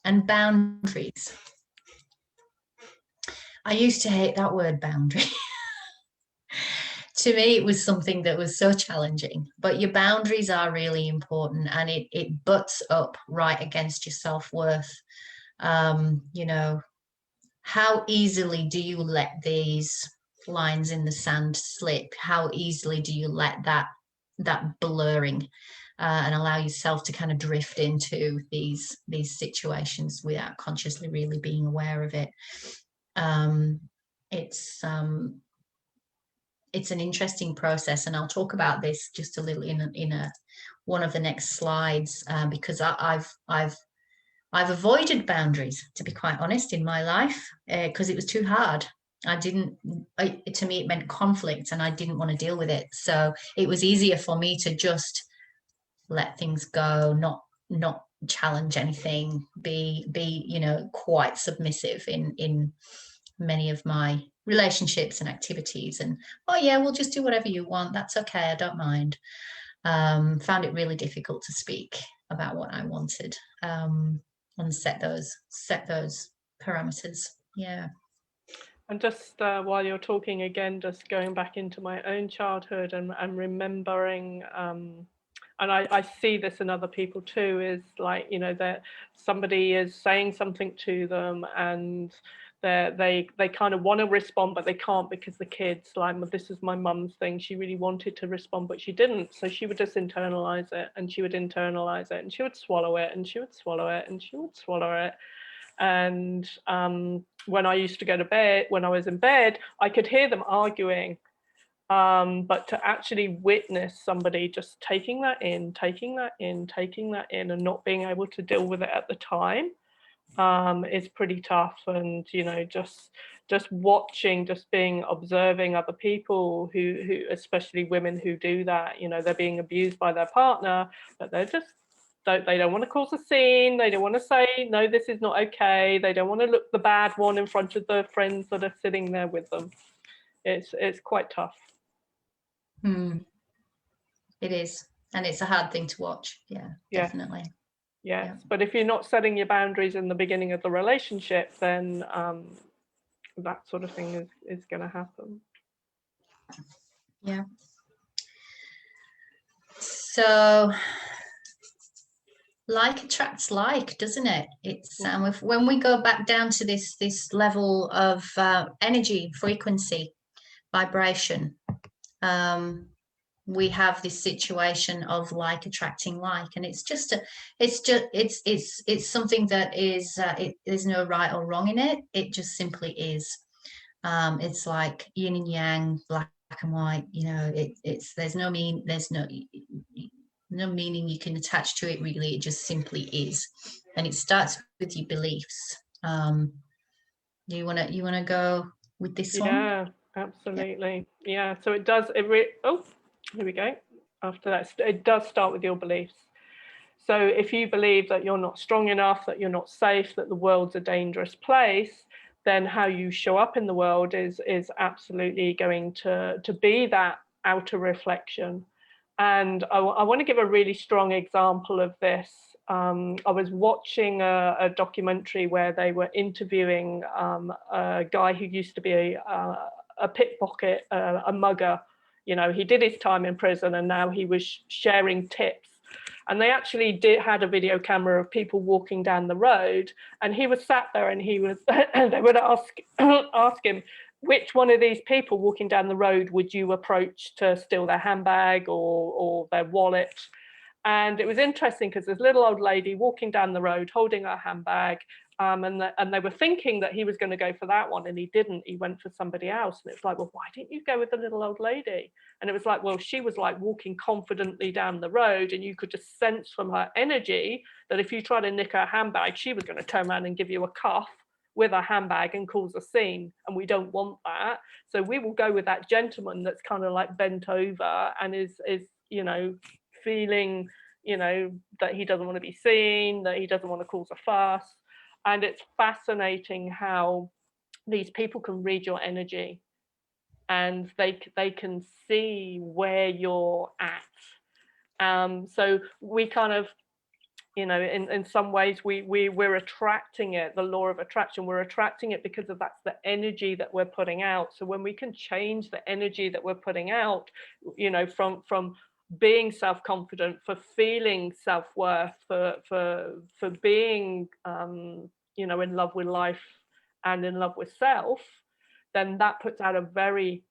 And boundaries. I used to hate that word, boundary. To me, it was something that was so challenging, but your boundaries are really important, and it butts up right against your self-worth. You know, how easily do you let these lines in the sand slip? How easily do you let that blurring and allow yourself to kind of drift into these situations without consciously really being aware of it? It's an interesting process, and I'll talk about this just a little in a one of the next slides, because I've avoided boundaries, to be quite honest, in my life, because it was too hard. To me, it meant conflict, and I didn't want to deal with it. So it was easier for me to just let things go, not challenge anything, be you know, quite submissive in many of my relationships and activities, and oh yeah, we'll just do whatever you want, that's okay, I don't mind. Found it really difficult to speak about what I wanted, and set those parameters. Yeah. And just while you're talking again, just going back into my own childhood and remembering, and I see this in other people too, is like, you know, that somebody is saying something to them and they kind of want to respond, but they can't because the kids, like, this is my mum's thing, she really wanted to respond, but she didn't. So she would just internalize it, and she would internalize it, and she would swallow it, and she would swallow it, and she would swallow it. And when I used to go to bed, when I was in bed, I could hear them arguing. But to actually witness somebody just taking that in, and not being able to deal with it at the time, is pretty tough. And, you know, just watching, just being observing other people who especially women who do that, you know, they're being abused by their partner, but they don't want to cause a scene. They don't want to say, no, this is not okay. They don't want to look the bad one in front of the friends that are sitting there with them. It's quite tough. It is, and it's a hard thing to watch. Yeah, definitely. Yes. Yeah. But if you're not setting your boundaries in the beginning of the relationship, then that sort of thing is going to happen. Yeah. So like attracts like, doesn't it? It's when we go back down to this level of energy, frequency, vibration, we have this situation of like attracting like, and it's something that is there's no right or wrong in it. It just simply is. It's like yin and yang, black and white, you know. There's no no meaning you can attach to it really. It just simply is, and it starts with your beliefs. Do you want to go with this one? Yeah, absolutely. Yeah, so it does. Oh, here we go. After that, it does start with your beliefs. So if you believe that you're not strong enough, that you're not safe, that the world's a dangerous place, then how you show up in the world is absolutely going to be that outer reflection. And I want to give a really strong example of this. I was watching a documentary where they were interviewing a guy who used to be a pickpocket, a mugger. You know, he did his time in prison and now he was sharing tips. And they actually had a video camera of people walking down the road, and he was sat there and he was, and they would ask him, which one of these people walking down the road would you approach to steal their handbag or their wallet? And it was interesting because this little old lady walking down the road holding her handbag, and they were thinking that he was going to go for that one, and he didn't. He went for somebody else. And it's like, well, why didn't you go with the little old lady? And it was like, well, she was like walking confidently down the road, and you could just sense from her energy that if you try to nick her handbag, she was going to turn around and give you a cuff with a handbag and cause a scene, and we don't want that. So we will go with that gentleman that's kind of like bent over and is you know, feeling, you know, that he doesn't want to be seen, that he doesn't want to cause a fuss. And it's fascinating how these people can read your energy, and they can see where you're at. So we kind of, you know, in some ways we're attracting it, the law of attraction. We're attracting it because of that's the energy that we're putting out. So when we can change the energy that we're putting out, you know, from being self-confident, for feeling self-worth, for being you know, in love with life and in love with self, then that puts out a very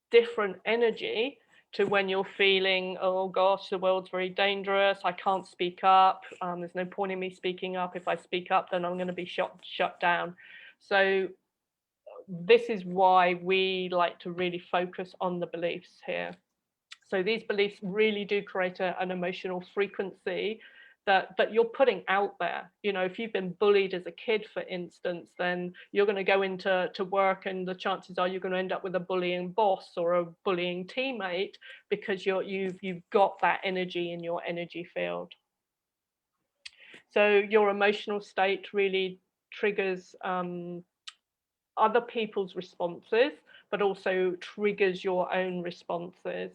different energy to when you're feeling, oh gosh, the world's very dangerous, I can't speak up, there's no point in me speaking up. If I speak up, then I'm going to be shut down. So this is why we like to really focus on the beliefs here. So these beliefs really do create an emotional frequency that you're putting out there. You know, if you've been bullied as a kid, for instance, then you're going to go into work, and the chances are you're going to end up with a bullying boss or a bullying teammate, because you've got that energy in your energy field. So your emotional state really triggers other people's responses, but also triggers your own responses.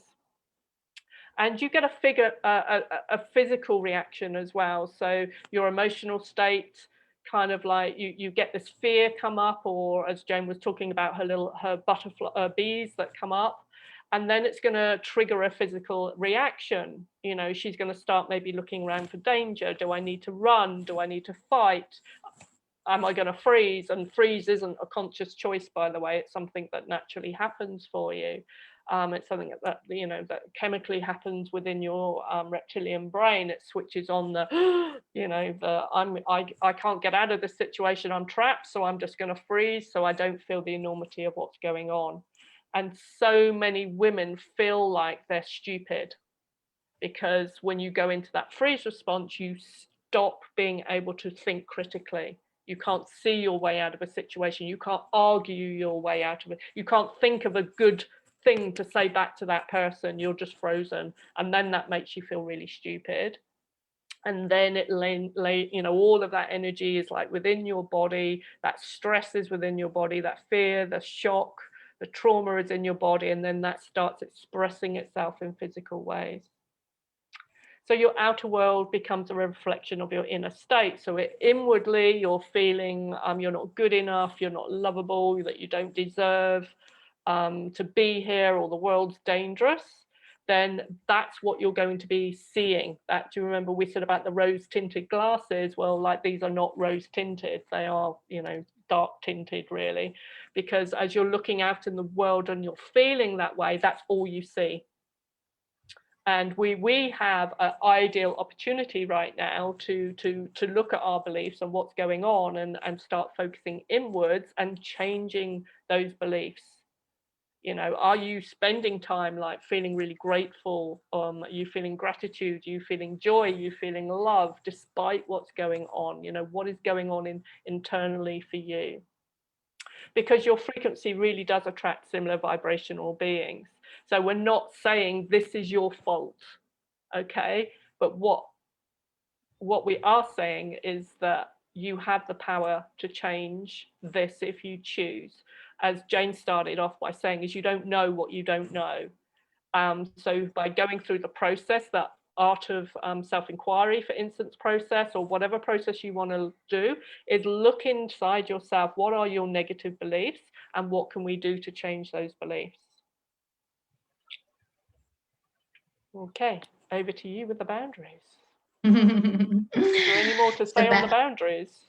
And you get a physical reaction as well. So your emotional state, kind of like you get this fear come up, or as Jane was talking about, her butterfly bees that come up, and then it's going to trigger a physical reaction. You know, she's going to start maybe looking around for danger. Do I need to run? Do I need to fight? Am I going to freeze? And freeze isn't a conscious choice, by the way. It's something that naturally happens for you. It's something that, you know, that chemically happens within your reptilian brain. It switches on the, you know, I can't get out of this situation. I'm trapped, so I'm just going to freeze, so I don't feel the enormity of what's going on. And so many women feel like they're stupid, because when you go into that freeze response, you stop being able to think critically. You can't see your way out of a situation. You can't argue your way out of it. You can't think of a good thing to say back to that person. You're just frozen. And then that makes you feel really stupid. And then you know, all of that energy is like within your body. That stress is within your body. That fear, the shock, the trauma is in your body. And then that starts expressing itself in physical ways. So your outer world becomes a reflection of your inner state. So inwardly, you're feeling you're not good enough, you're not lovable, that you don't deserve to be here, or the world's dangerous. Then that's what you're going to be seeing. That, do you remember we said about the rose tinted glasses? Well, like, these are not rose tinted. They are, you know, dark tinted, really, because as you're looking out in the world and you're feeling that way, that's all you see. And we have an ideal opportunity right now to look at our beliefs and what's going on, and start focusing inwards and changing those beliefs. You know, are you spending time like feeling really grateful? Are you feeling gratitude? Are you feeling joy? Are you feeling love despite what's going on? You know, what is going on internally for you? Because your frequency really does attract similar vibrational beings. So we're not saying this is your fault, okay? But what we are saying is that you have the power to change this if you choose. As Jane started off by saying, is you don't know what you don't know. So by going through the process, that art of self-inquiry, for instance, process, or whatever process you want to do, is look inside yourself. What are your negative beliefs, and what can we do to change those beliefs? Okay, over to you with the boundaries. Is there any more to say on the boundaries?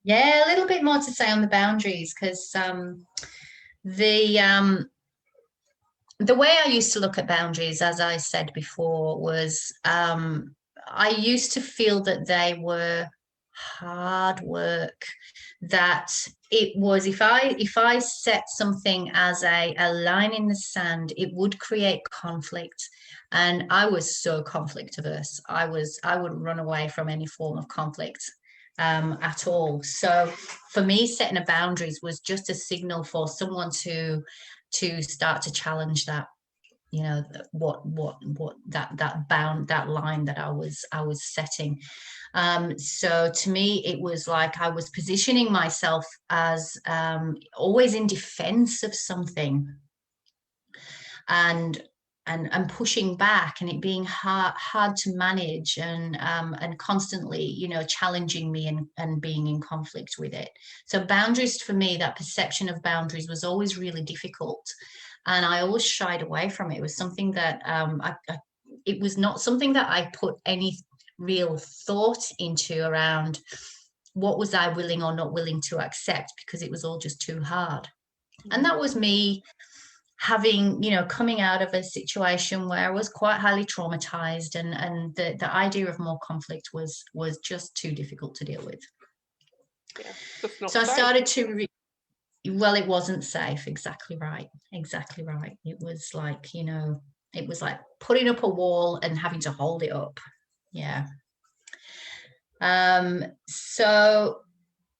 Yeah, a little bit more to say on the boundaries, because the way I used to look at boundaries, as I said before, was I used to feel that they were hard work, that it was, if I set something as a line in the sand, it would create conflict. And I was so conflict averse. I would run away from any form of conflict at all. So for me, setting a boundaries was just a signal for someone to start to challenge that, you know, what that line that I was setting. So to me, it was like I was positioning myself as always in defense of something, and pushing back, and it being hard to manage, and constantly, you know, challenging me and being in conflict with it. So boundaries, for me, that perception of boundaries was always really difficult, and I always shied away from it. It was something that it was not something that I put any real thought into around what was I willing or not willing to accept, because it was all just too hard. And that was me having, you know, coming out of a situation where I was quite highly traumatized, and the idea of more conflict was just too difficult to deal with. Yeah, just not so I safe. started to well, it wasn't safe. Exactly right. It was like, you know, it was like putting up a wall and having to hold it up. Yeah. So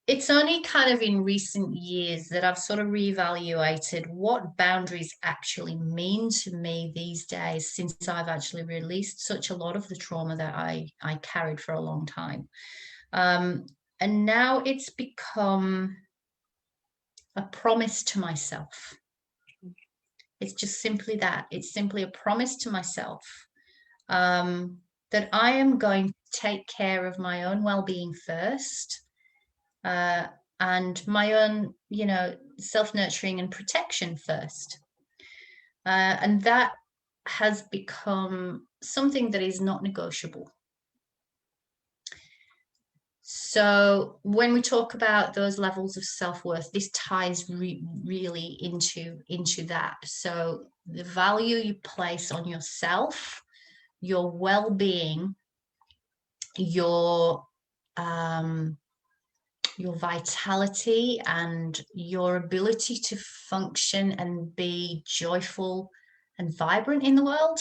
it's only kind of in recent years that I've sort of reevaluated what boundaries actually mean to me these days, since I've actually released such a lot of the trauma that I carried for a long time. And now it's become a promise to myself. It's just simply that. It's simply a promise to myself that I am going to take care of my own well-being first, and my own, you know, self-nurturing and protection first. And that has become something that is not negotiable. So when we talk about those levels of self-worth, this ties really into that. So the value you place on yourself, your well-being, your vitality, and your ability to function and be joyful and vibrant in the world,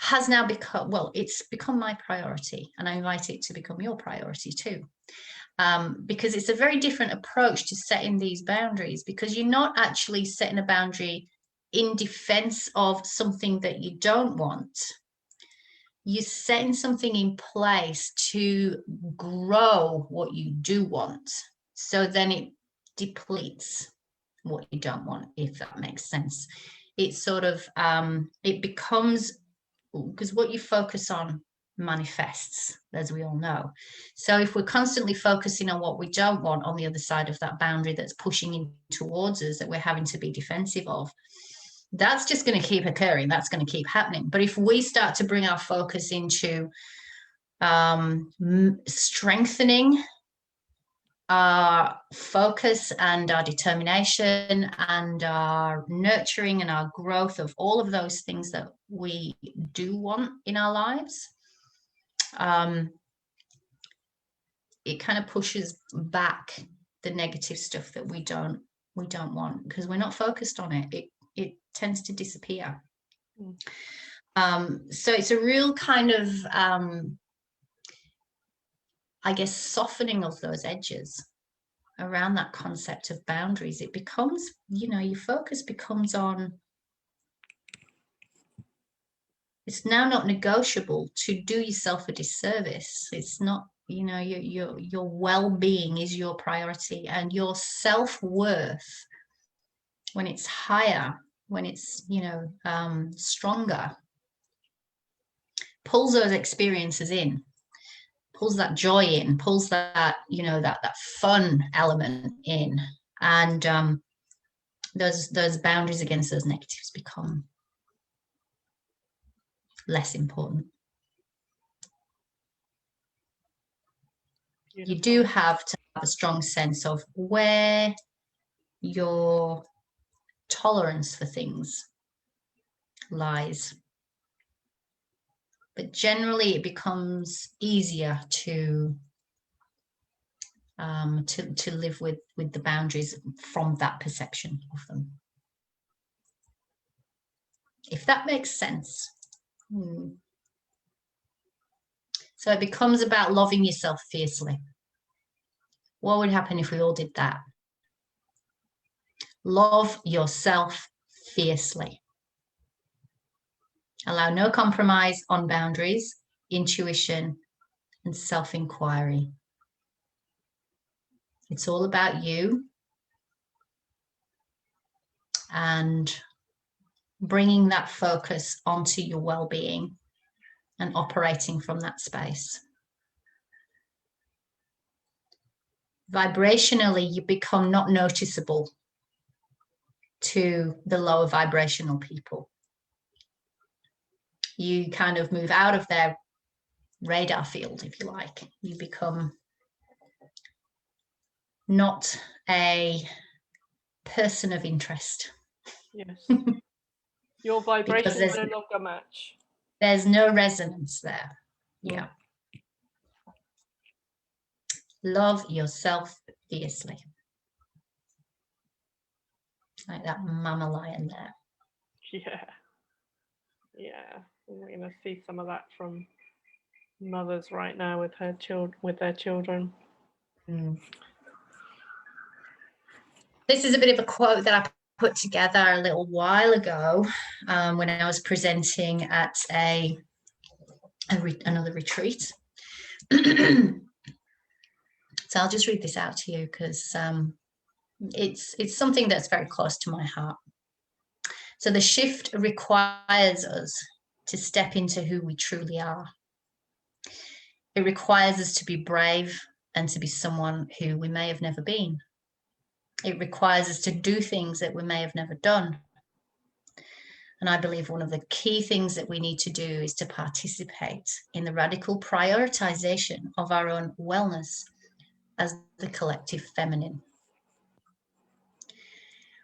has now become, well, it's become my priority, and I invite it to become your priority too. Because it's a very different approach to setting these boundaries, because you're not actually setting a boundary in defense of something that you don't want. You're setting something in place to grow what you do want. So then it depletes what you don't want, if that makes sense. It sort of, it becomes, because what you focus on manifests, as we all know. So if we're constantly focusing on what we don't want on the other side of that boundary that's pushing in towards us, that we're having to be defensive of, that's just going to keep occurring. That's going to keep happening. But if we start to bring our focus into strengthening our focus and our determination and our nurturing and our growth of all of those things that we do want in our lives, it kind of pushes back the negative stuff that we don't we don't want, because we're not focused on it. It tends to disappear. So it's a real kind of, I guess, softening of those edges around that concept of boundaries. It becomes, you know, your focus becomes on, it's now not negotiable to do yourself a disservice. It's not, you know, your well-being is your priority, and your self-worth, when it's higher, when it's, you know, stronger, pulls those experiences in, pulls that joy in, pulls that, you know, that fun element in, and those boundaries against those negatives become less important. Beautiful. You do have to have a strong sense of where your tolerance for things lies. But generally, it becomes easier to live with the boundaries from that perception of them. If that makes sense. So it becomes about loving yourself fiercely. What would happen if we all did that? Love yourself fiercely. Allow no compromise on boundaries, intuition, and self-inquiry. It's all about you and bringing that focus onto your well-being and operating from that space. Vibrationally, you become not noticeable to the lower vibrational people. You kind of move out of their radar field, if you like. You become not a person of interest. Yes. Your vibrations no longer match. There's no resonance there. Yeah. Love yourself fiercely. Like that mama lion there. Yeah. Yeah. We're going to see some of that from mothers right now with their children. This is a bit of a quote that I put together a little while ago when I was presenting at another retreat. So I'll just read this out to you because it's something that's very close to my heart. So the shift requires us to step into who we truly are. It requires us to be brave and to be someone who we may have never been. It requires us to do things that we may have never done. And I believe one of the key things that we need to do is to participate in the radical prioritization of our own wellness as the collective feminine.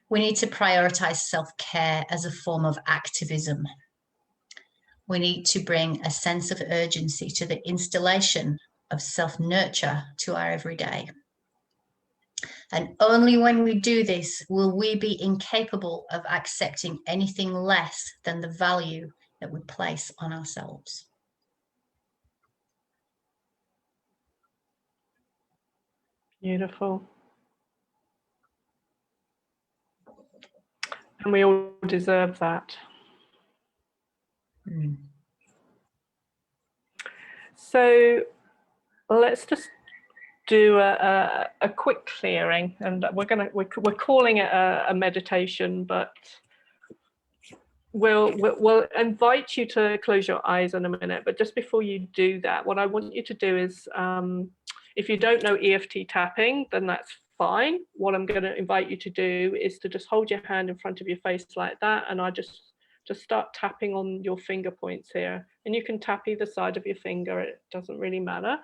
We need to prioritize self-care as a form of activism. We need to bring a sense of urgency to the installation of self-nurture to our everyday. And only when we do this will we be incapable of accepting anything less than the value that we place on ourselves. Beautiful. And we all deserve that. So let's just do a quick clearing, and we're calling it a meditation, but we'll invite you to close your eyes in a minute. But just before you do that, what I want you to do is, if you don't know EFT tapping, then that's fine. What I'm going to invite you to do is to just hold your hand in front of your face like that, and I just start tapping on your finger points here. And you can tap either side of your finger, it doesn't really matter.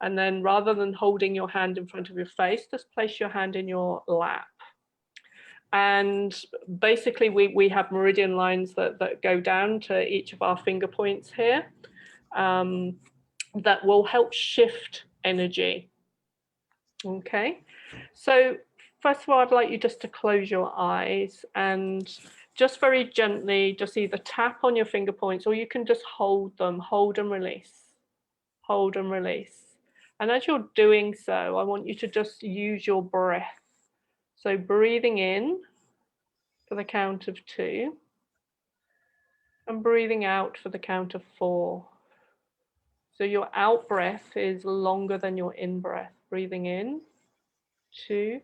And then rather than holding your hand in front of your face, just place your hand in your lap. And basically we have meridian lines that go down to each of our finger points here that will help shift energy. Okay, so first of all, I'd like you just to close your eyes and just very gently just either tap on your finger points, or you can just hold them, hold and release, hold and release. And as you're doing so, I want you to just use your breath. So breathing in for the count of 2 and breathing out for the count of 4. So your out breath is longer than your in breath. Breathing in, 2,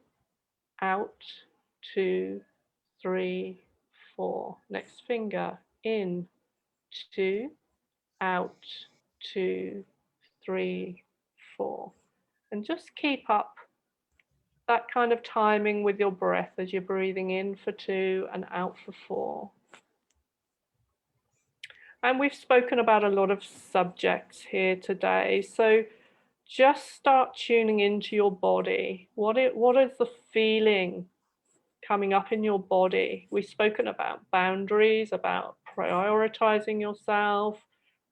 out, 2, 3, 4. Next finger, in, 2, out, 2, 3, 4. And just keep up that kind of timing with your breath as you're breathing in for 2 and out for 4. And we've spoken about a lot of subjects here today. So just start tuning into your body. What is the feeling coming up in your body? We've spoken about boundaries, about prioritizing yourself.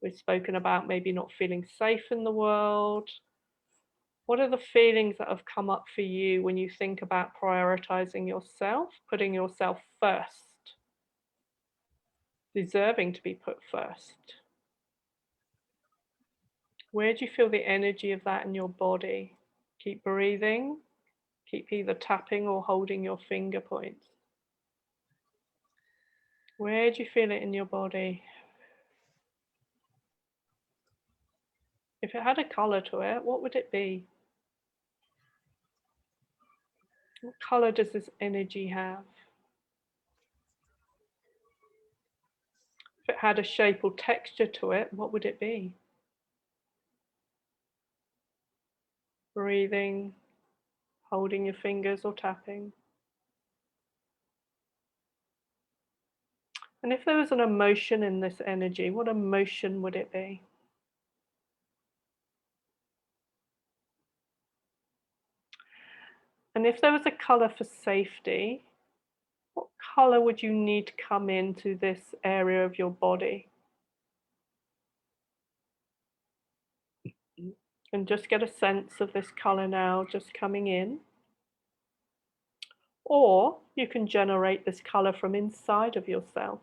We've spoken about maybe not feeling safe in the world. What are the feelings that have come up for you when you think about prioritizing yourself, putting yourself first, deserving to be put first? Where do you feel the energy of that in your body? Keep breathing. Keep either tapping or holding your finger points. Where do you feel it in your body? If it had a color to it, what would it be? What color does this energy have? If it had a shape or texture to it, what would it be? Breathing, holding your fingers or tapping. And if there was an emotion in this energy, what emotion would it be? And if there was a color for safety, what color would you need to come into this area of your body? And just get a sense of this color now just coming in. Or you can generate this color from inside of yourself.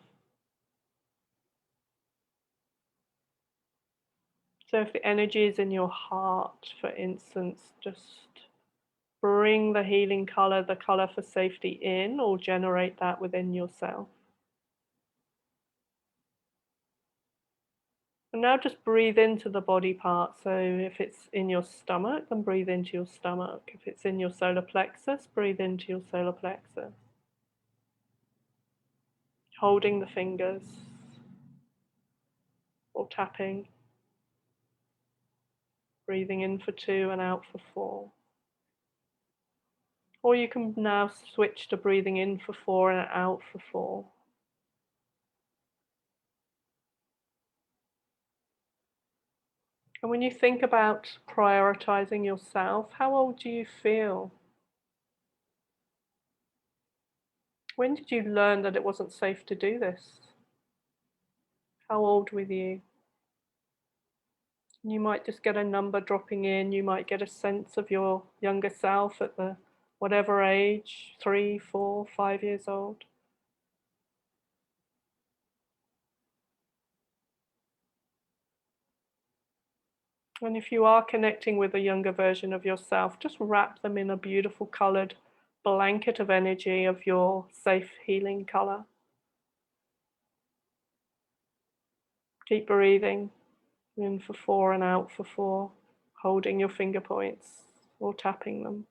So if the energy is in your heart, for instance, just bring the healing color, the color for safety in, or generate that within yourself. And now just breathe into the body part. So if it's in your stomach, then breathe into your stomach. If it's in your solar plexus, breathe into your solar plexus. Holding the fingers or tapping. Breathing in for 2 and out for 4. Or you can now switch to breathing in for 4 and out for 4. And when you think about prioritizing yourself, how old do you feel? When did you learn that it wasn't safe to do this? How old were you? You might just get a number dropping in. You might get a sense of your younger self at the whatever age, 3, 4, 5 years old. And if you are connecting with a younger version of yourself, just wrap them in a beautiful colored blanket of energy of your safe healing color. Keep breathing in for 4 and out for 4, holding your finger points or tapping them.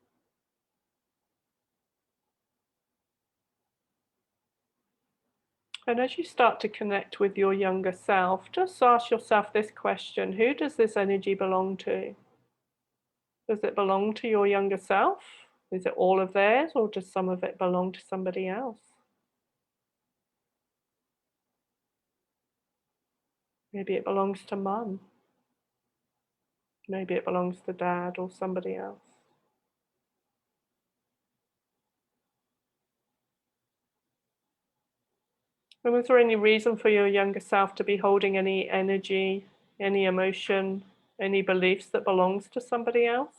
And as you start to connect with your younger self, just ask yourself this question: who does this energy belong to? Does it belong to your younger self? Is it all of theirs, or does some of it belong to somebody else? Maybe it belongs to mum. Maybe it belongs to dad or somebody else. And was there any reason for your younger self to be holding any energy, any emotion, any beliefs that belongs to somebody else?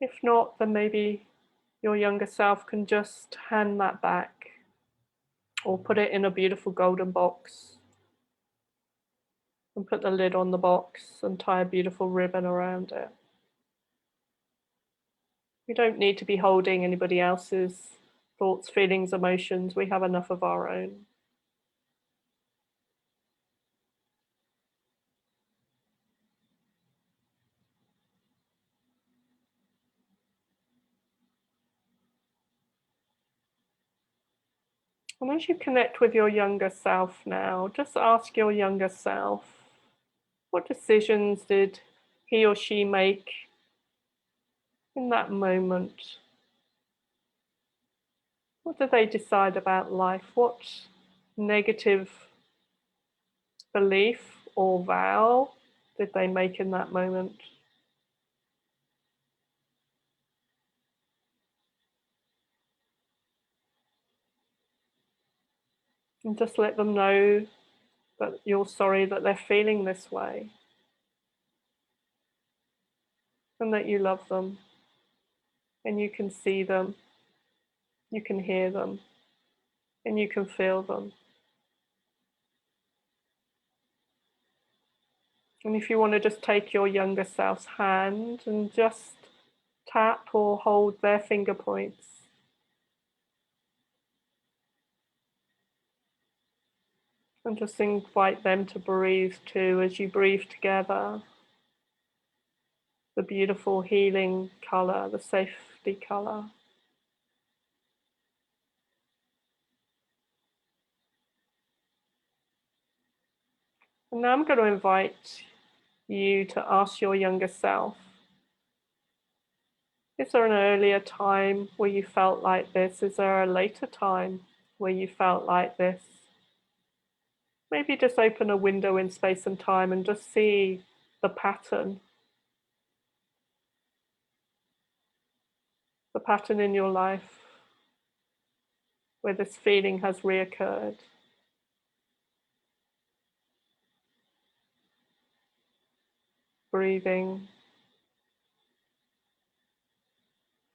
If not, then maybe your younger self can just hand that back or put it in a beautiful golden box and put the lid on the box and tie a beautiful ribbon around it. We don't need to be holding anybody else's thoughts, feelings, emotions. We have enough of our own. And as you connect with your younger self now, just ask your younger self, what decisions did he or she make in that moment? What did they decide about life? What negative belief or vow did they make in that moment? And just let them know that you're sorry that they're feeling this way and that you love them and you can see them, you can hear them, and you can feel them. And if you want to just take your younger self's hand and just tap or hold their finger points. And just invite them to breathe too as you breathe together. The beautiful healing colour, the safety colour. And now I'm going to invite you to ask your younger self, is there an earlier time where you felt like this? Is there a later time where you felt like this? Maybe just open a window in space and time and just see the pattern in your life where this feeling has reoccurred. Breathing,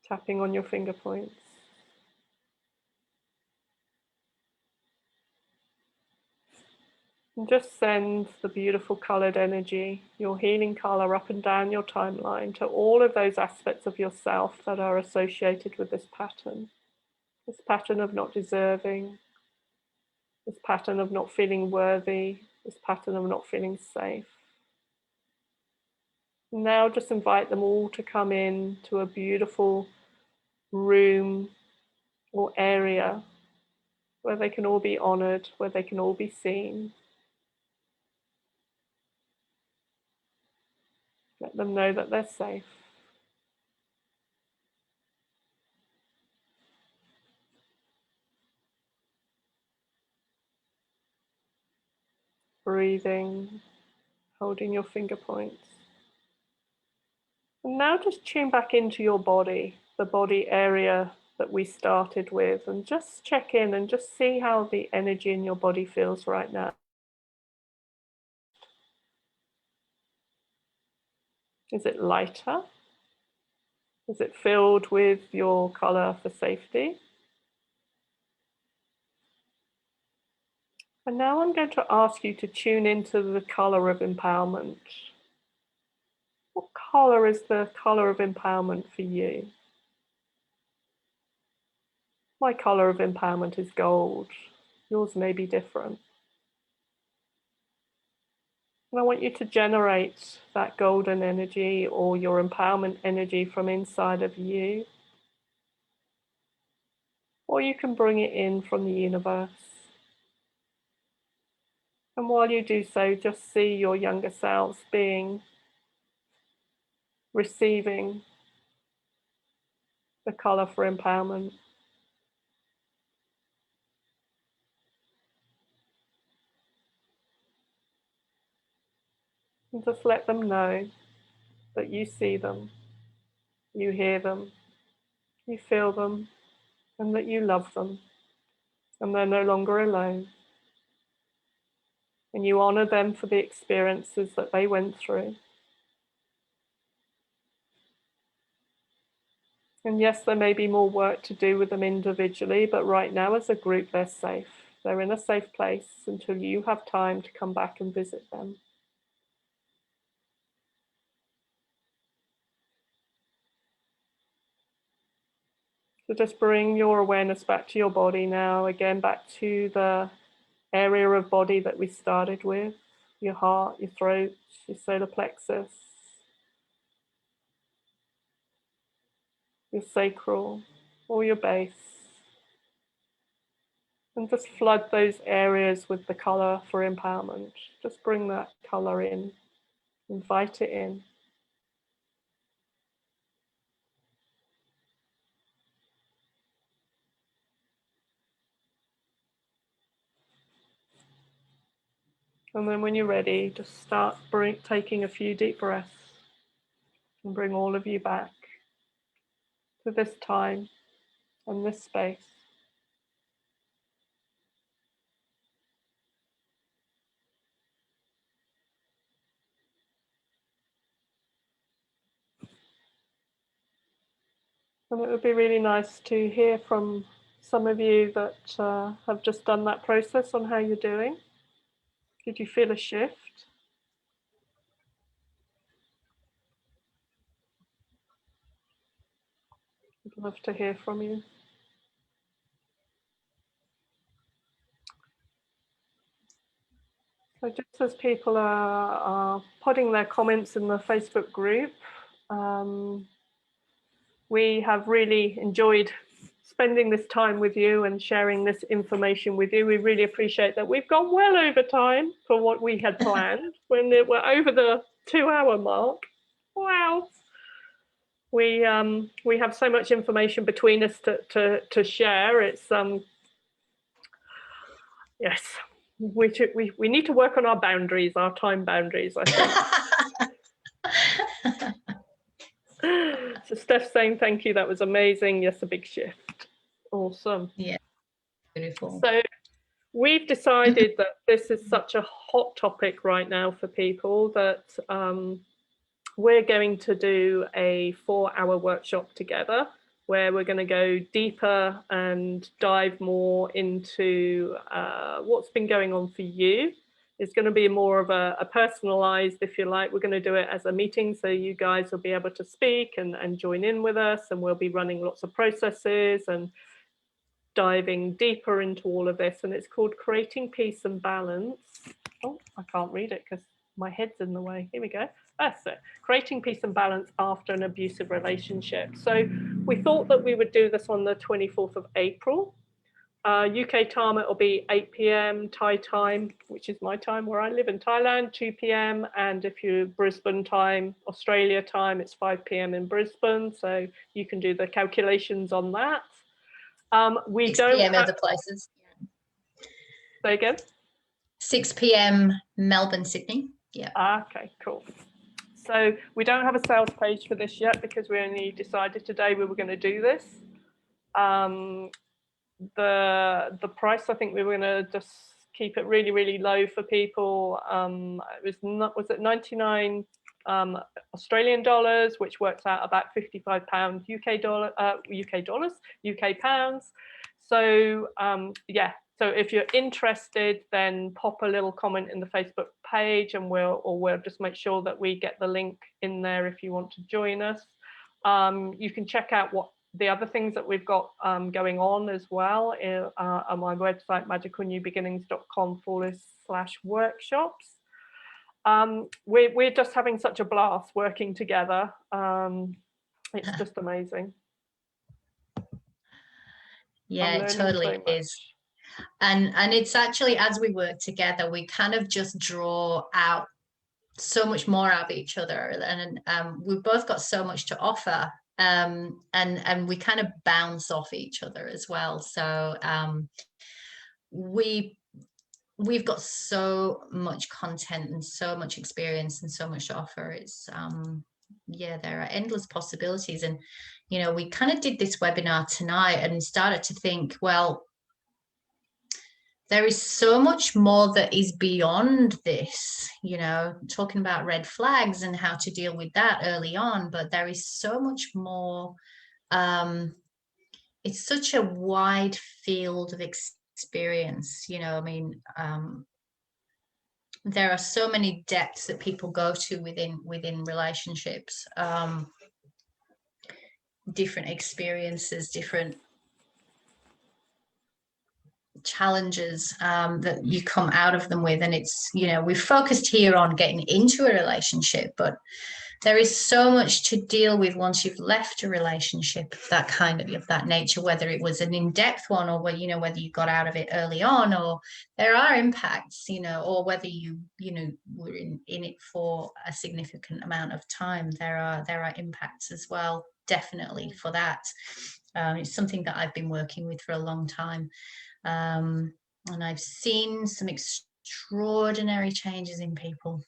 tapping on your finger points. And just send the beautiful coloured energy, your healing colour, up and down your timeline to all of those aspects of yourself that are associated with this pattern of not deserving, this pattern of not feeling worthy, this pattern of not feeling safe. Now just invite them all to come in to a beautiful room or area where they can all be honoured, where they can all be seen. Let them know that they're safe. Breathing, holding your finger points. And now just tune back into your body, the body area that we started with, and just check in and just see how the energy in your body feels right now. Is it lighter? Is it filled with your colour for safety? And now I'm going to ask you to tune into the colour of empowerment. What colour is the colour of empowerment for you? My colour of empowerment is gold. Yours may be different. And I want you to generate that golden energy or your empowerment energy from inside of you. Or you can bring it in from the universe. And while you do so, just see your younger selves receiving the colour for empowerment. And just let them know that you see them, you hear them, you feel them, and that you love them, and they're no longer alone. And you honour them for the experiences that they went through. And yes, there may be more work to do with them individually, but right now as a group, they're safe. They're in a safe place until you have time to come back and visit them. So just bring your awareness back to your body now, again, back to the area of body that we started with, your heart, your throat, your solar plexus, your sacral, or your base. And just flood those areas with the color for empowerment. Just bring that color in, invite it in. And then when you're ready, just start taking a few deep breaths and bring all of you back to this time and this space. And it would be really nice to hear from some of you that have just done that process on how you're doing. Did you feel a shift? I'd love to hear from you. So just as people are putting their comments in the Facebook group, we have really enjoyed spending this time with you and sharing this information with you. We really appreciate that. We've gone well over time for what we had planned. When we're over the 2-hour mark. Wow. We have so much information between us to share. It's yes, we need to work on our boundaries, our time boundaries, I think. So Steph's saying thank you, that was amazing. Yes, a big shift. Awesome. Yeah, beautiful. So we've decided that this is such a hot topic right now for people that we're going to do a 4-hour workshop together where we're going to go deeper and dive more into what's been going on for you. It's going to be more of a personalized, if you like. We're going to do it as a meeting, so you guys will be able to speak and join in with us, and we'll be running lots of processes and diving deeper into all of this. And it's called Creating Peace and Balance. Oh, I can't read it because my head's in the way. Here we go. That's it. Creating Peace and Balance after an abusive relationship. So we thought that we would do this on the 24th of April. UK time, it will be 8 p.m. Thai time, which is my time where I live in Thailand, 2 p.m. And if you're Brisbane time, Australia time, it's 5 p.m. in Brisbane. So you can do the calculations on that. We 6 don't p.m. have... other places. Say again? 6 p.m. Melbourne, Sydney. Yeah. Okay, cool. So we don't have a sales page for this yet because we only decided today we were going to do this. The price, I think we were going to just keep it really, really low for people. Was it 99 Australian dollars, which works out about £55 UK pounds. So yeah. So if you're interested, then pop a little comment in the Facebook page, and we'll just make sure that we get the link in there if you want to join us. You can check out what the other things that we've got going on as well on my website, magicalnewbeginnings.com/workshops. We're just having such a blast working together. It's just amazing. Yeah, it totally is. And it's actually, as we work together, we kind of just draw out so much more out of each other, and we've both got so much to offer, and we kind of bounce off each other as well. So we've got so much content and so much experience and so much to offer. It's yeah, there are endless possibilities. And you know, we kind of did this webinar tonight and started to think, well, there is so much more that is beyond this, you know, talking about red flags and how to deal with that early on, but there is so much more it's such a wide field of experience, you know. I mean, there are so many depths that people go to within relationships, different experiences, different challenges that you come out of them with. And it's, you know, we've focused here on getting into a relationship, but there is so much to deal with once you've left a relationship that kind of that nature, whether it was an in-depth one, or whether, you know, whether you got out of it early on, or there are impacts, you know, or whether you know, were in it for a significant amount of time. There are impacts as well, definitely, for that. It's something that I've been working with for a long time. And I've seen some extraordinary changes in people.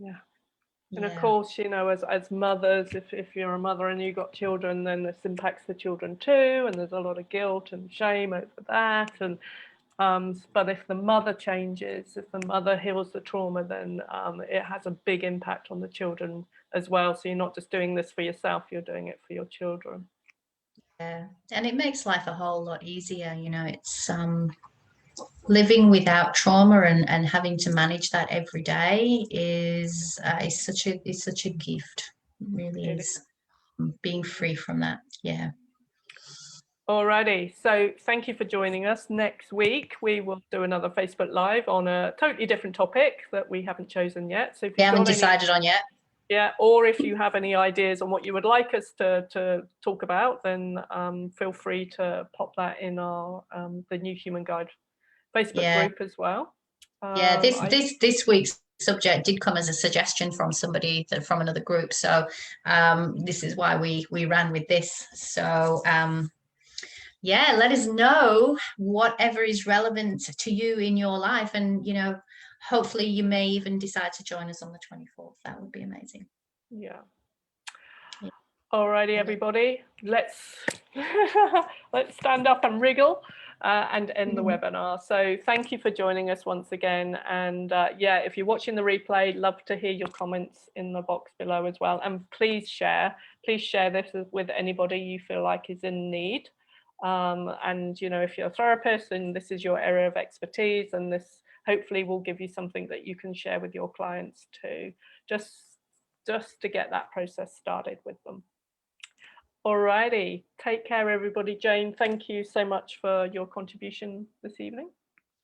Yeah. And of course, you know, as mothers, if you're a mother and you've got children, then this impacts the children too, and there's a lot of guilt and shame over that. And but if the mother changes, if the mother heals the trauma, then it has a big impact on the children as well. So you're not just doing this for yourself, you're doing it for your children. Yeah, and it makes life a whole lot easier. You know, it's living without trauma and having to manage that every day is such a gift. It really is. Being free from that. Yeah. Alrighty, so thank you for joining us. Next week we will do another Facebook Live on a totally different topic that we haven't chosen yet. So if you haven't decided on yet. Yeah, or if you have any ideas on what you would like us to talk about, then feel free to pop that in our the New Human Guide Facebook group as well. Yeah, this week's subject did come as a suggestion from somebody from another group, so this is why we ran with this. So yeah, let us know whatever is relevant to you in your life, and you know, hopefully you may even decide to join us on the 24th. That would be amazing. Yeah. Alrighty, everybody, let's stand up and wriggle and end the webinar. So thank you for joining us once again. And yeah, if you're watching the replay, love to hear your comments in the box below as well. And please share this with anybody you feel like is in need. And you know, if you're a therapist and this is your area of expertise, and this hopefully will give you something that you can share with your clients too, just to get that process started with them. Alrighty, take care everybody. Jane, thank you so much for your contribution this evening.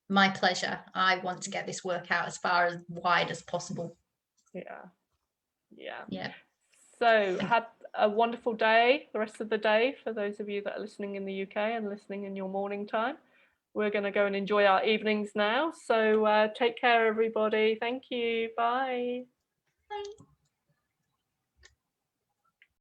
My pleasure. I want to get this work out as far as wide as possible. Yeah. So have a wonderful day, the rest of the day, for those of you that are listening in the UK and listening in your morning time. We're going to go and enjoy our evenings now. So take care everybody. Thank you. Bye. Bye.